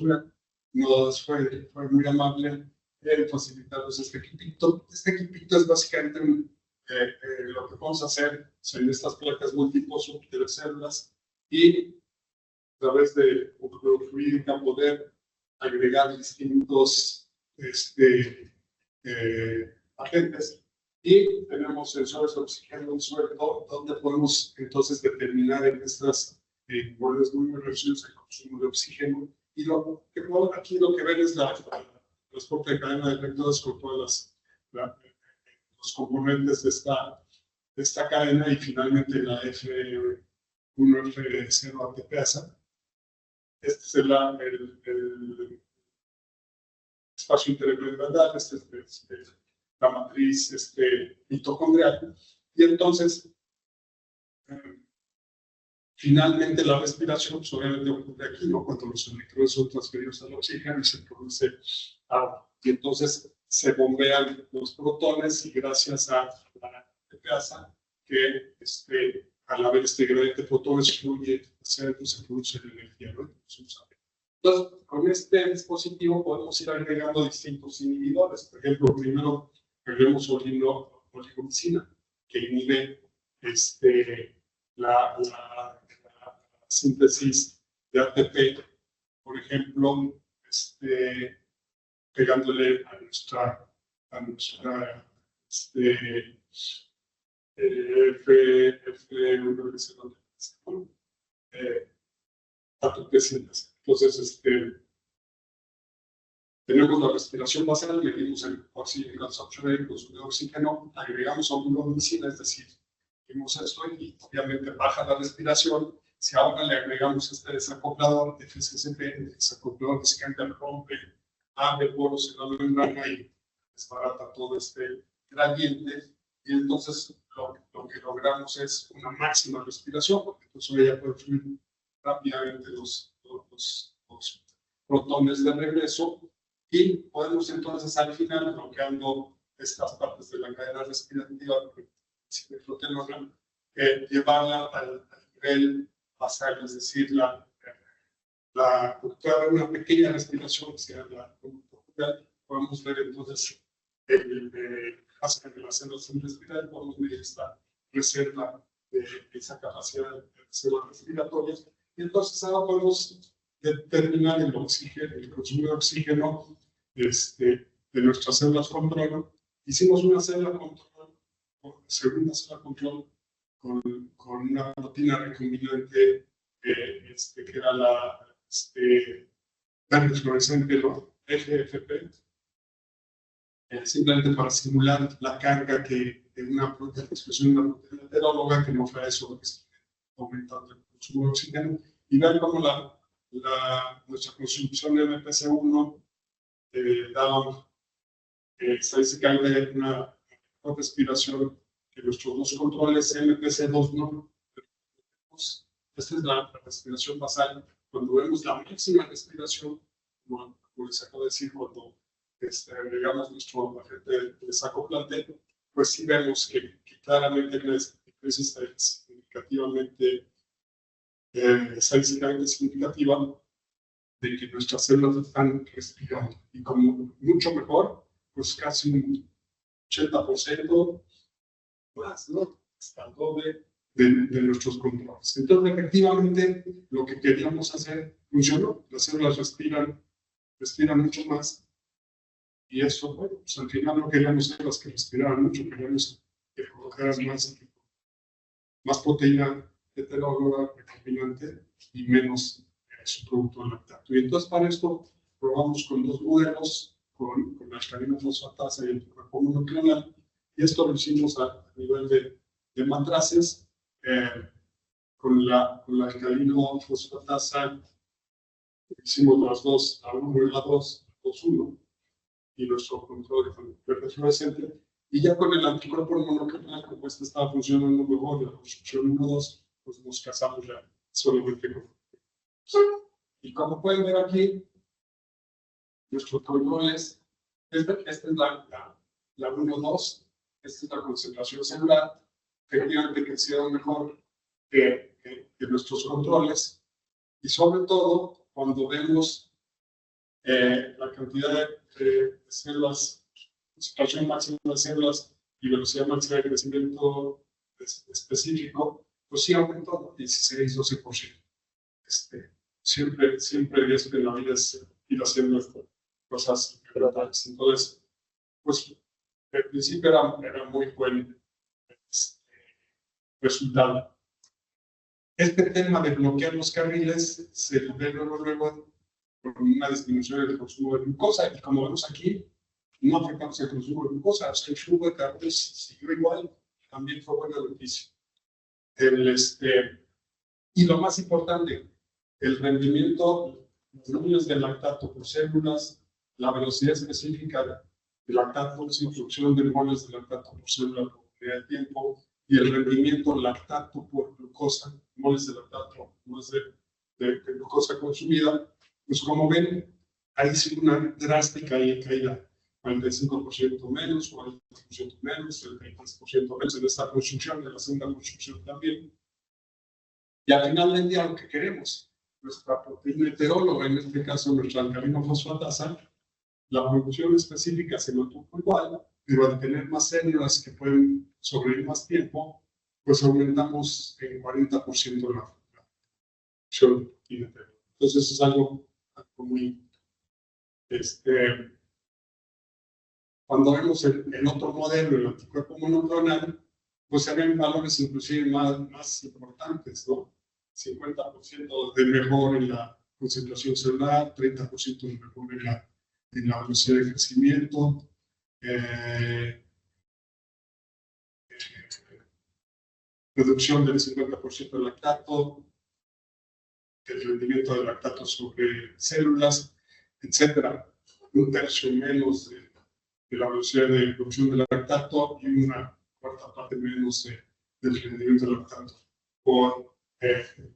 nos fue muy amable en facilitarnos este equipito. Este equipito es básicamente lo que vamos a hacer en estas placas múltiples de células y a través de fluídica poder agregar distintos agentes. Y tenemos sensores de oxígeno en suelo, donde podemos entonces determinar en estas bordes muy reducidos el consumo de oxígeno. Y aquí lo que ven es la transporte de cadena de electrodos con todos los componentes de esta cadena y finalmente la F1, F0 ATPasa. Este es el espacio intermembrana, este es la matriz mitocondrial. Y entonces, finalmente la respiración pues, obviamente ocurre aquí, ¿no? Cuando los electrones son transferidos al oxígeno y se produce agua. Y entonces se bombean los protones y gracias a la ATPasa, que al haber este gradiente de protones fluye hacia adentro, se produce la energía, ¿no? Entonces, con este dispositivo podemos ir agregando distintos inhibidores. Por ejemplo, primero agregamos oligomicina, que inhibe la síntesis de ATP, por ejemplo, pegándole a nuestra ATP síntesis. Entonces, tenemos la respiración basal, medimos el oxígeno, consumption rate, consumo de oxígeno, agregamos oligomicina, es decir, vimos esto y obviamente baja la respiración. Si ahora le agregamos este desacoplador, FSCP, el desacoplador básicamente rompe, abre poros en la membrana y desbarata todo este gradiente. Y entonces lo que logramos es una máxima respiración, porque entonces ella puede fluir rápidamente los protones de regreso y podemos entonces al final, bloqueando estas partes de la cadena respirativa, llevarla al nivel basal, es decir, una pequeña respiración que sea la conductual. Podemos ver entonces hasta que las células sin respirar, podemos ver esta reserva de esa capacidad de células respiratorias. Y entonces ahora podemos determinar el oxígeno, el consumo de oxígeno de nuestras células control. Hicimos una célula control, segunda célula control, con una proteína recombinante que era la verde fluorescente, ¿no? FFP, simplemente para simular la carga de una expresión de una proteína heteróloga que no fue eso, que está aumentando el consumo de oxígeno. Y ver cómo nuestra consumición de MPC1 daba estadísticamente una respiración que nuestros dos controles MPC2 no. Esta es la respiración basal. Cuando vemos la máxima respiración, como les acabo de decir, cuando agregamos nuestro agente desacoplante, pues sí vemos que claramente es estadísticamente significativa de que nuestras células están respirando. Y como mucho mejor, pues casi un 80% más, ¿no? Hasta el doble de nuestros controles. Entonces, efectivamente, lo que queríamos hacer funcionó. Las células respiran mucho más. Y eso, bueno, pues al final no queríamos células que respiraran mucho, queríamos que colocaran más proteína heteróloga recombinante y menos su producto lactato. Y entonces, para esto, probamos con dos modelos con alcalino fosfatasa y anticuerpo monoclonal, y esto lo hicimos a nivel de matraces, con la alcalino fosfatasa hicimos las dos, la 1 y la 2, 2-1, y nuestro control con verde fluorescente, y ya con el anticuerpo monoclonal, como este estaba funcionando mejor, la construcción 1-2, pues nos casamos ya solamente con. Y como pueden ver aquí, nuestros controles, esta es la 1-2, esta es la concentración celular, efectivamente crecieron mejor que nuestros controles, y sobre todo cuando vemos la cantidad de células, concentración máxima de células y velocidad máxima de crecimiento específico, pues sí aumentó 16-12%. Siempre en la vida es ir haciendo cosas incrementales. Entonces, pues al principio era muy buen resultado. Este tema de bloquear los carriles se ve luego con una disminución del consumo de glucosa, y como vemos aquí, no afectamos el consumo de glucosa, o sea, el flujo de carriles siguió igual, también fue buena noticia. Y lo más importante, el rendimiento, los números de lactato por células, la velocidad específica de lactato, sin producción de moles de lactato por célula por unidad de tiempo, y el rendimiento lactato por glucosa, moles de lactato, moles de glucosa consumida, pues como ven, hay sí una drástica caída, 45% menos, 40% menos, 33% menos en esta construcción, en la segunda construcción también. Y al final del día lo que queremos, nuestra proteína heteróloga, en este caso nuestra alcalino fosfatasa, la producción específica se mantuvo igual, pero al tener más células que pueden sobrevivir más tiempo, pues aumentamos en 40% la producción de proteína heteróloga. Entonces es algo muy... Cuando vemos el otro modelo, el anticuerpo monoclonal, pues se ven valores inclusive más importantes, ¿no? 50% de mejor en la concentración celular, 30% de mejor en la velocidad de crecimiento, reducción del 50% del lactato, el rendimiento del lactato sobre células, etcétera. Un tercio menos de la velocidad de producción del lactato y una cuarta parte menos del rendimiento del lactato por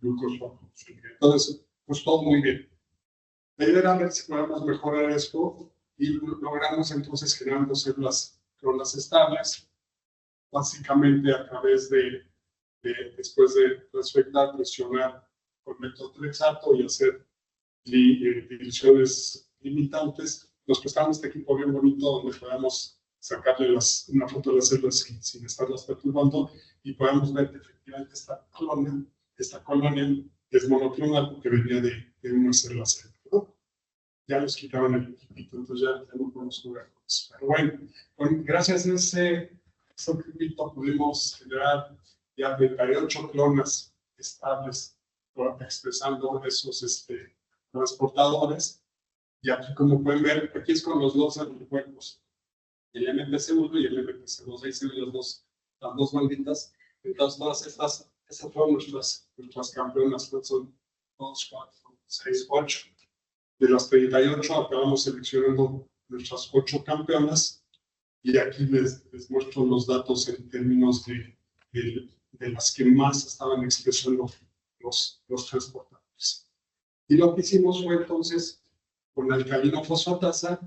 glucosa. Entonces, pues todo muy bien. La idea era ver si podemos mejorar esto, y logramos entonces generando células clonas estables, básicamente a través después de transfectar, presionar con metotrexato y hacer divisiones limitantes. Nos prestamos este equipo bien bonito donde podamos sacarle una foto de las células sin estarlas perturbando, y podamos ver que efectivamente esta colonia es monoclonal que venía de una célula célula, ¿no? Ya nos quitaban el equipito, entonces ya no podemos jugar con eso. Pero bueno, gracias a ese equipito pudimos generar ya 38 clonas estables expresando esos transportadores. Y aquí, como pueden ver, aquí es con los dos anticuerpos, el MPC1 y el MPC2. Ahí se ven las dos banditas. Entonces, todas estas fueron nuestras campeonas, son 2, 4, 6, 8. De las 38 acabamos seleccionando nuestras 8 campeonas, y aquí les muestro los datos en términos de las que más estaban expresando los transportadores. Y lo que hicimos fue entonces, con alcalino fosfatasa,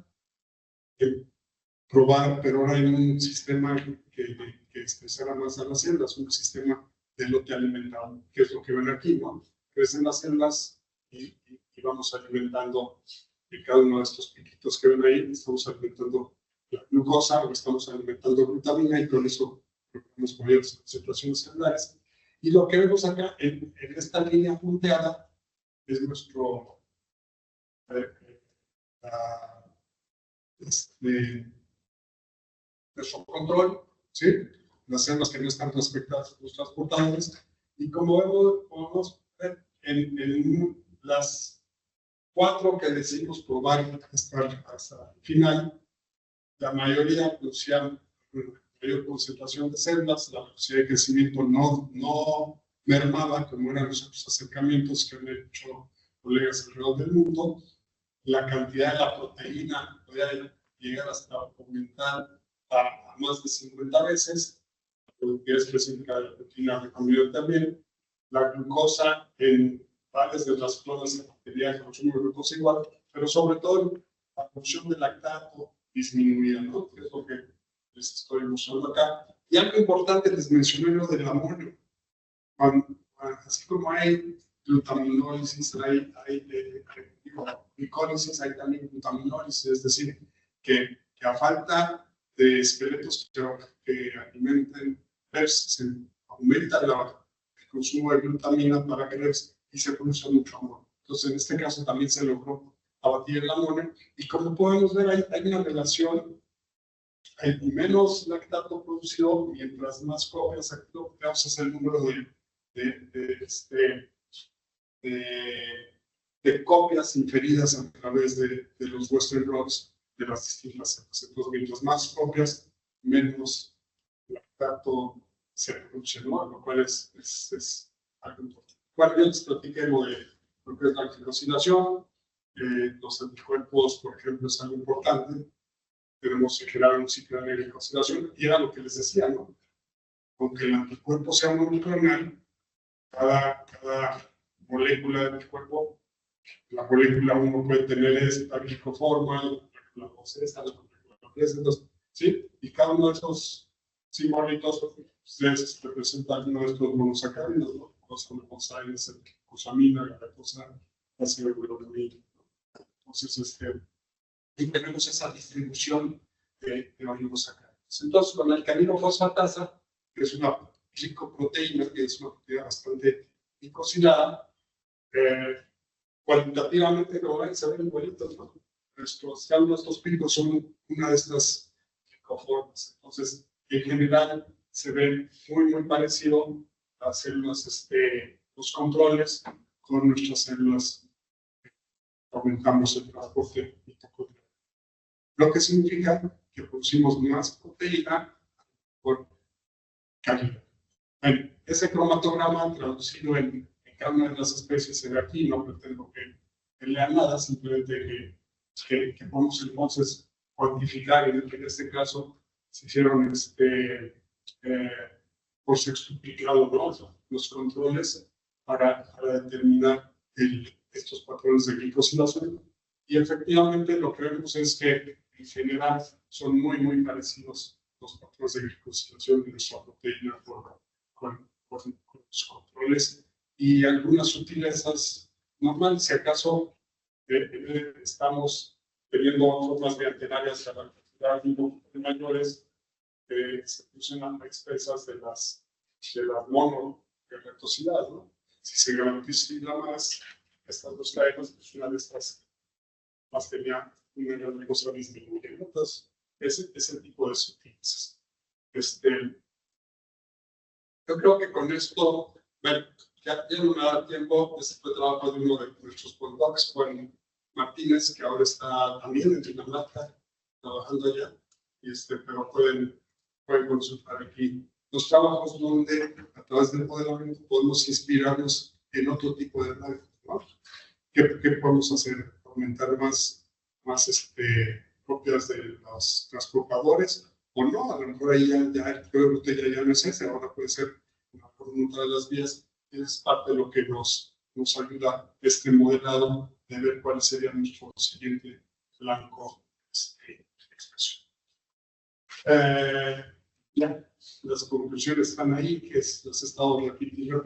probar, pero ahora en un sistema que expresara más a las células, un sistema de lote alimentado, que es lo que ven aquí, ¿no? Crecen las células y vamos alimentando de cada uno de estos piquitos que ven ahí, estamos alimentando la glucosa o estamos alimentando glutamina, y con eso logramos mayores concentraciones celulares. Y lo que vemos acá en esta línea punteada es nuestro nuestro control, ¿sí? Las células que no están respectadas por los transportadores. Y como podemos ver en las 4 que decidimos probar hasta el final, la mayoría producían mayor concentración de celdas, la velocidad de crecimiento no mermaba, como eran los otros acercamientos que han hecho colegas alrededor del mundo. La cantidad de la proteína podía llegar hasta aumentar a más de 50 veces, la productividad específica de la proteína recombinante también. La glucosa en varias de las clonas tenía el consumo de glucosa igual, pero sobre todo la producción de lactato disminuía, ¿no? Que es lo que les estoy mostrando acá. Y algo importante, les mencioné lo del amonio. Así como hay glutaminólisis, hay glicólisis, hay también glutaminólisis, es decir, que a falta de esqueletos que alimenten PERS, se aumenta el consumo de glutamina para crecer y se produce mucho amonio. Entonces, en este caso también se logró abatir el amonio, y como podemos ver, hay una relación. Hay menos lactato producido, mientras más copias activos, es el número de copias inferidas a través de los Western blots de las distintas cepas. Entonces, mientras más copias, menos lactato se produce, ¿no? Lo cual es algo importante. Bueno, yo les platiqué lo que es la glicosilación. Los anticuerpos, por ejemplo, es algo importante. Tenemos que generar un ciclo de glicosilación, y era lo que les decía, ¿no? Aunque el anticuerpo sea monoclonal, cada molécula del anticuerpo, la molécula 1 puede tener esta glicoforma, la 2 esta, la 3, entonces, ¿sí? Y cada uno de estos simbolitos representa alguno de estos monosacáridos, ¿no? Cosa glucosáides, glucosamina, galactosa, ácido glutamico. Entonces, y tenemos esa distribución de oligosacáridos. Entonces, con la alcanilofosfatasa, que es una glicoproteína, que es una proteína bastante glicosilada, cualitativamente, como ven, se ven igualitos, ¿no? Nuestros picos son una de estas glicoformas. Entonces, en general, se ven muy parecido a las células, los controles con nuestras células. Aumentamos el transporte mitocondrial, lo que significa que producimos más proteína por calidad. Bueno, ese cromatograma traducido en cada una de las especies se ve aquí. No pretendo que lean nada, simplemente que podemos entonces cuantificar. En este caso se hicieron por sextuplicado, ¿no? Los controles para determinar estos patrones de glicosilación, y efectivamente lo que vemos es que en general son muy parecidos los patrones de glicosilación de nuestra proteína con los controles, y algunas sutilezas normales. Si acaso estamos teniendo formas biantenarias a la cantidad de mayores, se producen expresas de las monogalactosidad, ¿no? Si se galactosila más estas dos cadenas, pues una de estas más tenía una gran glucosa disminuyendo. Entonces, ese tipo de sutilezas. Yo creo que con esto, bueno, ya no me da tiempo. Este fue trabajo de uno de nuestros postdocs, Juan Martínez, que ahora está también en Dinamarca trabajando allá, pero pueden consultar aquí los trabajos donde a través del modelamiento podemos inspirarnos en otro tipo de redes, ¿no? ¿Qué podemos hacer? Aumentar más propiedades de los transportadores, o no. A lo mejor ahí ya el tipo de botella ya no es ese, ahora puede ser por una de las vías. Es parte de lo que nos ayuda este modelado, de ver cuál sería nuestro siguiente blanco de expresión. Ya, las conclusiones están ahí, que las he estado repitiendo.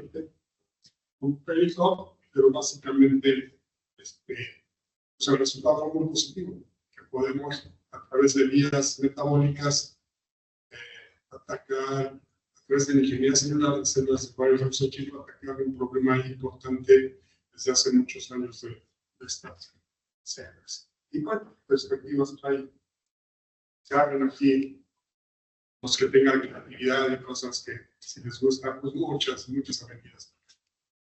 Un perito, pero básicamente el resultado fue muy positivo, que podemos a través de vías metabólicas atacar, a través de la ingeniería celular de células de varios receptivos, atacar un problema importante desde hace muchos años de estas células. Y bueno, perspectivas trae, se abren aquí. Los que tengan creatividad y cosas que si les gusta, pues muchas avenidas.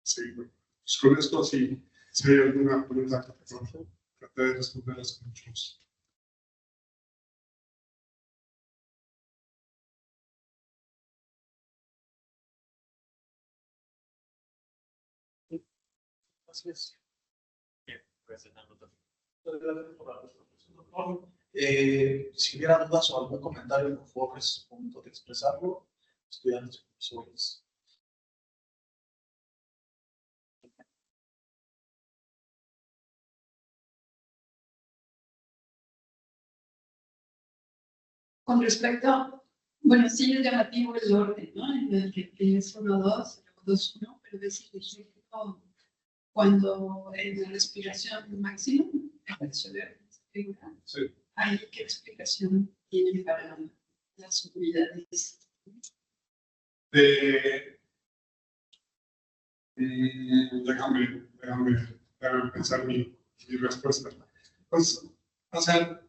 Sí, pues con esto, si Si hay alguna pregunta, traté de responderlas con mucho gusto. Así es. Bien, si hubiera dudas o algún comentario, por favor, es momento de expresarlo. Estudiantes y profesores. Con respecto, bueno, sí es llamativo el orden, ¿no? En el que tienes 1, 2, 2, 1, pero es decir, cuando en la respiración máxima, Sí. hay qué explicación tienen para las unidades. Déjame pensar mi respuesta. Pues, o sea,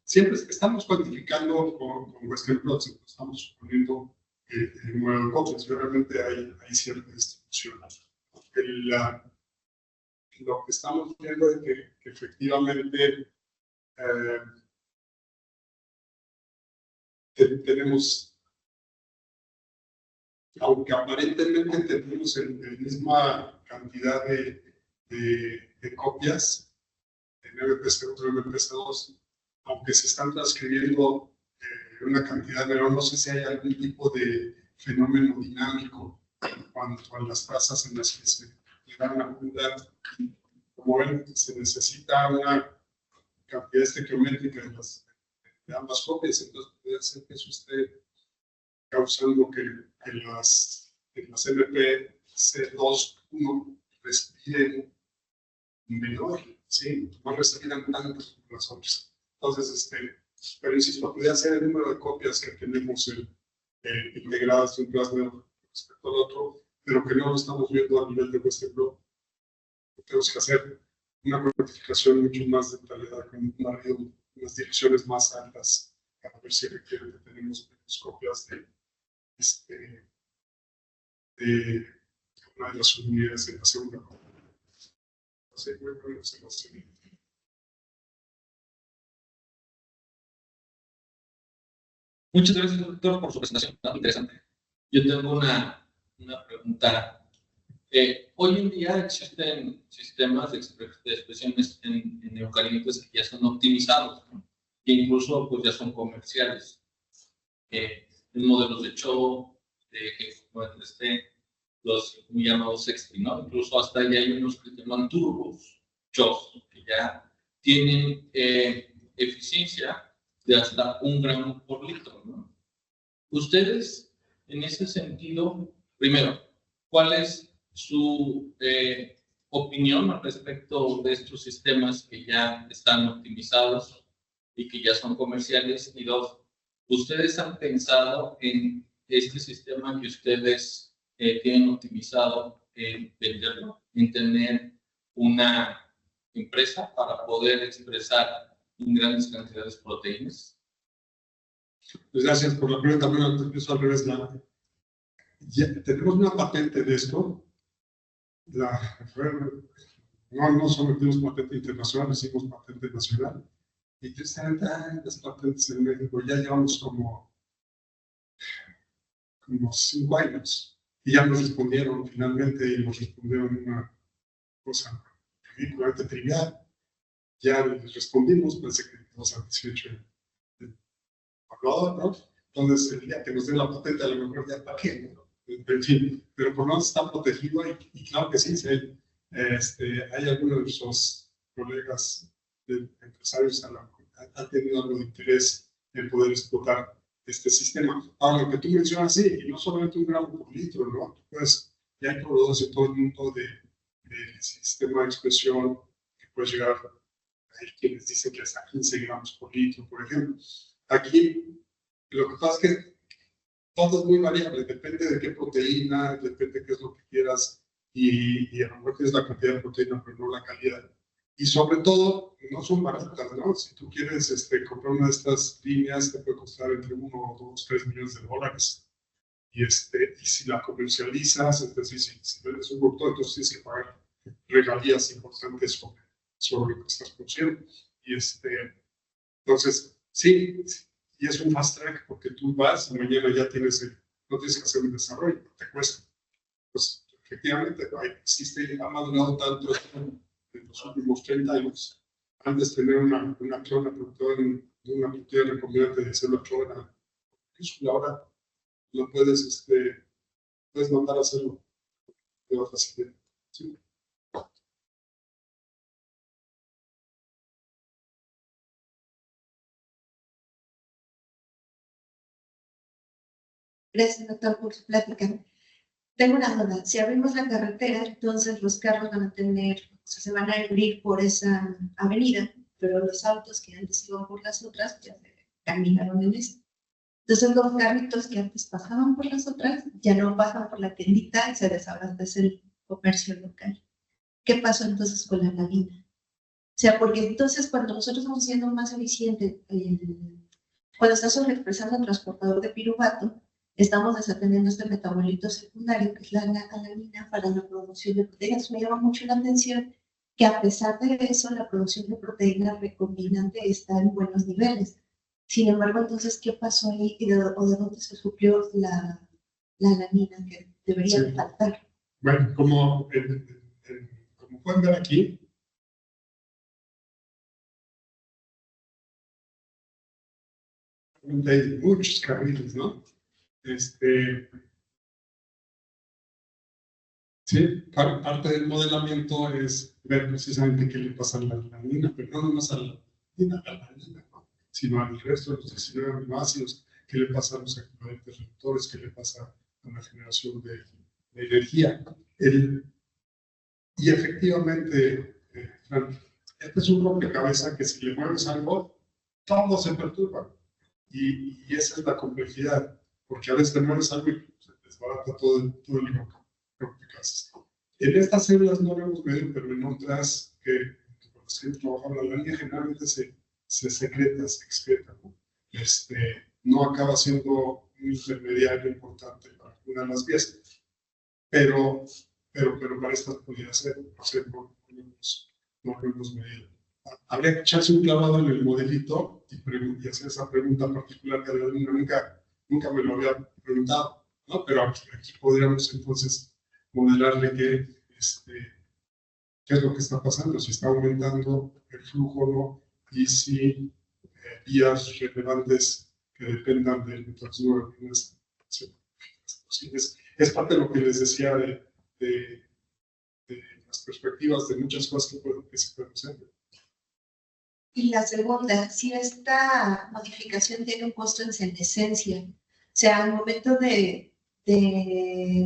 siempre estamos cuantificando con Western Plots, estamos suponiendo el número de copias, realmente hay cierta distribución. Lo que estamos viendo es que efectivamente tenemos, aunque aparentemente tenemos la misma cantidad de copias en MPC1 y MPC2, aunque se están transcribiendo una cantidad menor, no sé si hay algún tipo de fenómeno dinámico cuando las tasas en las que se dan a juntar. Como ven, se necesita una cantidad estequiométrica de ambas copias, entonces puede ser que eso esté causando que las MPC2-1 respiren menor, ¿sí? No respiran tanto como las otras. Entonces, pero insisto, podría ser el número de copias que tenemos integradas de un plasma respecto al otro, pero que no lo estamos viendo a nivel de Western Blot. Tenemos que hacer una cuantificación mucho más detallada, con unas direcciones más altas, para ver si efectivamente tenemos menos copias de una de las unidades de la segunda copia. Así que bueno, se lo sé. Muchas gracias, doctor, por su presentación tan interesante. Yo tengo una pregunta. Hoy en día existen sistemas de expresiones en eucariotas que ya están optimizados, ¿no? Que incluso pues, ya son comerciales. En modelos de Cho, de los muy llamados Extreme, ¿no? Incluso hasta ya hay unos que se llaman turbos, Cho, que ya tienen eficiencia de hasta 1 gramo por litro, ¿no? Ustedes, en ese sentido, primero, ¿cuál es su opinión al respecto de estos sistemas que ya están optimizados y que ya son comerciales? Y dos, ¿ustedes han pensado en este sistema que ustedes tienen optimizado en venderlo, en tener una empresa para poder expresar en grandes cantidades de proteínas? Pues gracias por la pregunta. Bueno, empiezo al revés. Tenemos una patente de esto. No sometimos patente internacional, hicimos patente nacional. Y tristemente, las patentes en México ya llevamos como 5 años. Y ya nos respondieron finalmente, y nos respondieron una cosa ridículamente trivial. Ya les respondimos, pensé que nos satisfecho el valor, ¿no? Entonces, el día que nos den la patente, a lo mejor ya para qué, ¿no? En fin, pero por lo menos está protegido y claro que sí, hay algunos de nuestros colegas empresarios han tenido algo de interés en poder explotar este sistema. Ahora, lo que tú mencionas, sí, y no solamente 1 gramo por litro, ¿no? Pues ya hay proveedores de todo el mundo de sistema de expresión que puede llegar. Hay quienes dicen que hasta 15 gramos por litro, por ejemplo. Aquí, lo que pasa es que todo es muy variable, depende de qué proteína, depende de qué es lo que quieras, y a lo mejor tienes la cantidad de proteína, pero no la calidad. Y sobre todo, no son baratas, ¿no? Si tú quieres comprar una de estas líneas, te puede costar entre 1, 2, 3 millones de dólares. Y si la comercializas, entonces si eres un productor, entonces tienes que pagar regalías importantes sobre lo que estás produciendo. Y entonces, sí, y es un fast track porque tú vas y mañana ya no tienes que hacer un desarrollo, te cuesta. Pues efectivamente, ha madurado tanto en los últimos 30 años. Antes tener una clona productora de una proteína recombinante de célula clona, ahora lo puedes mandar a hacerlo de otra facilidad. ¿Sí? Gracias, doctor, por su plática. Tengo una duda. Si abrimos la carretera, entonces los carros van a se van a abrir por esa avenida, pero los autos que antes iban por las otras ya se caminaron en esta. Entonces los carritos que antes pasaban por las otras ya no pasan por la tiendita y se desabastece el comercio local. ¿Qué pasó entonces con la laguna? O sea, porque entonces cuando nosotros estamos siendo más eficientes, cuando está sobreexpresando el transportador de piruvato, estamos desatendiendo este metabolito secundario que es la alanina para la producción de proteínas. Me llama mucho la atención que a pesar de eso, la producción de proteínas recombinante está en buenos niveles. Sin embargo, entonces, ¿qué pasó ahí o de dónde se suplió la alanina que debería de faltar? Bueno, como pueden ver aquí, hay muchos carriles, ¿no? Sí, parte del modelamiento es ver precisamente qué le pasa a la alanina, pero no nomás a la alanina, ¿no? Sino al resto de los 19 aminoácidos, qué le pasa a los equivalentes reductores, qué le pasa a la generación de energía. Y efectivamente, Fran, este es un rompecabezas que si le mueves algo, todo se perturba. Y esa es la complejidad, porque a veces te mueves algo y se desbarata todo el rompecabezas. En estas células no lo hemos medido, pero en otras que por las que trabajamos, la alanina generalmente se secreta, se excreta, ¿no? No acaba siendo un intermediario importante para alguna de las vías, pero para estas podría ser, no lo hemos medido. Habría que echarse un clavado en el modelito y hacer esa pregunta particular que nunca me lo había preguntado, ¿no? Pero aquí podríamos entonces modelarle qué es lo que está pasando, si está aumentando el flujo o no, y si vías relevantes que dependan del metabolismo de es parte de lo que les decía de las perspectivas de muchas cosas que se pueden hacer. Y la segunda, si esta modificación tiene un costo en senescencia, o sea, al momento de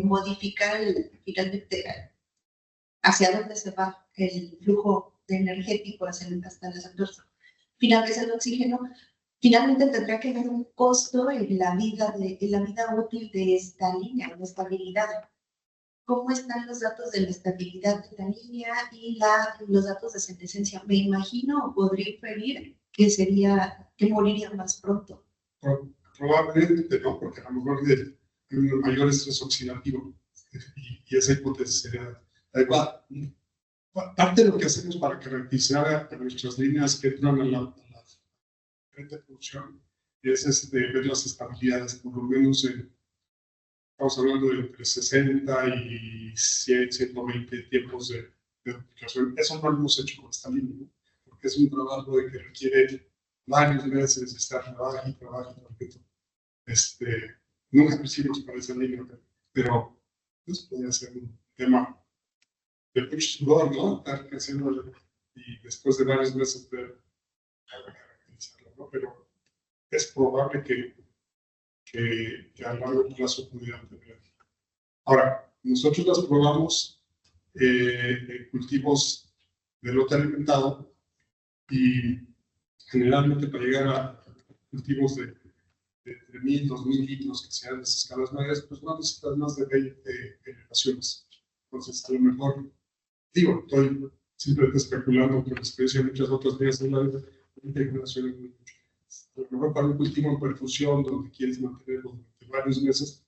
modificar finalmente hacia dónde se va el flujo energético hasta las sectores finales del oxígeno, finalmente tendrá que haber un costo en la vida útil de esta línea, de estabilidad. ¿Cómo están los datos de la estabilidad de la línea y los datos de senescencia? Me imagino o podría inferir que moriría más pronto. Probablemente no, porque a lo mejor hay un mayor estrés oxidativo y esa hipótesis sería adecuada. Parte de lo que hacemos para caracterizar a nuestras líneas que entran a la red de producción es ver las estabilidades, por lo menos estamos hablando de entre 60 y 120 tiempos de duplicación. Eso no lo hemos hecho con esta línea, ¿no? Porque es un trabajo que requiere varios meses de estar trabajando. Nunca lo hicimos para esa línea, pero pues, podría ser un tema de mucho sudor, ¿no? Estar creciendo y después de varios meses ver caracterizarlo, ¿no? Pero es probable que a largo plazo pudieran tener. Ahora, nosotros las probamos en cultivos de lote alimentado y generalmente para llegar a cultivos de 1.000, 2.000 litros que sean las escalas mayores, pues no necesitas más de 20 generaciones. Entonces, a lo mejor, estoy simplemente especulando por la experiencia de muchas otras vías de la vida, 20 generaciones muy mucho. A lo mejor para un cultivo en perfusión donde quieres mantenerlo durante varios meses,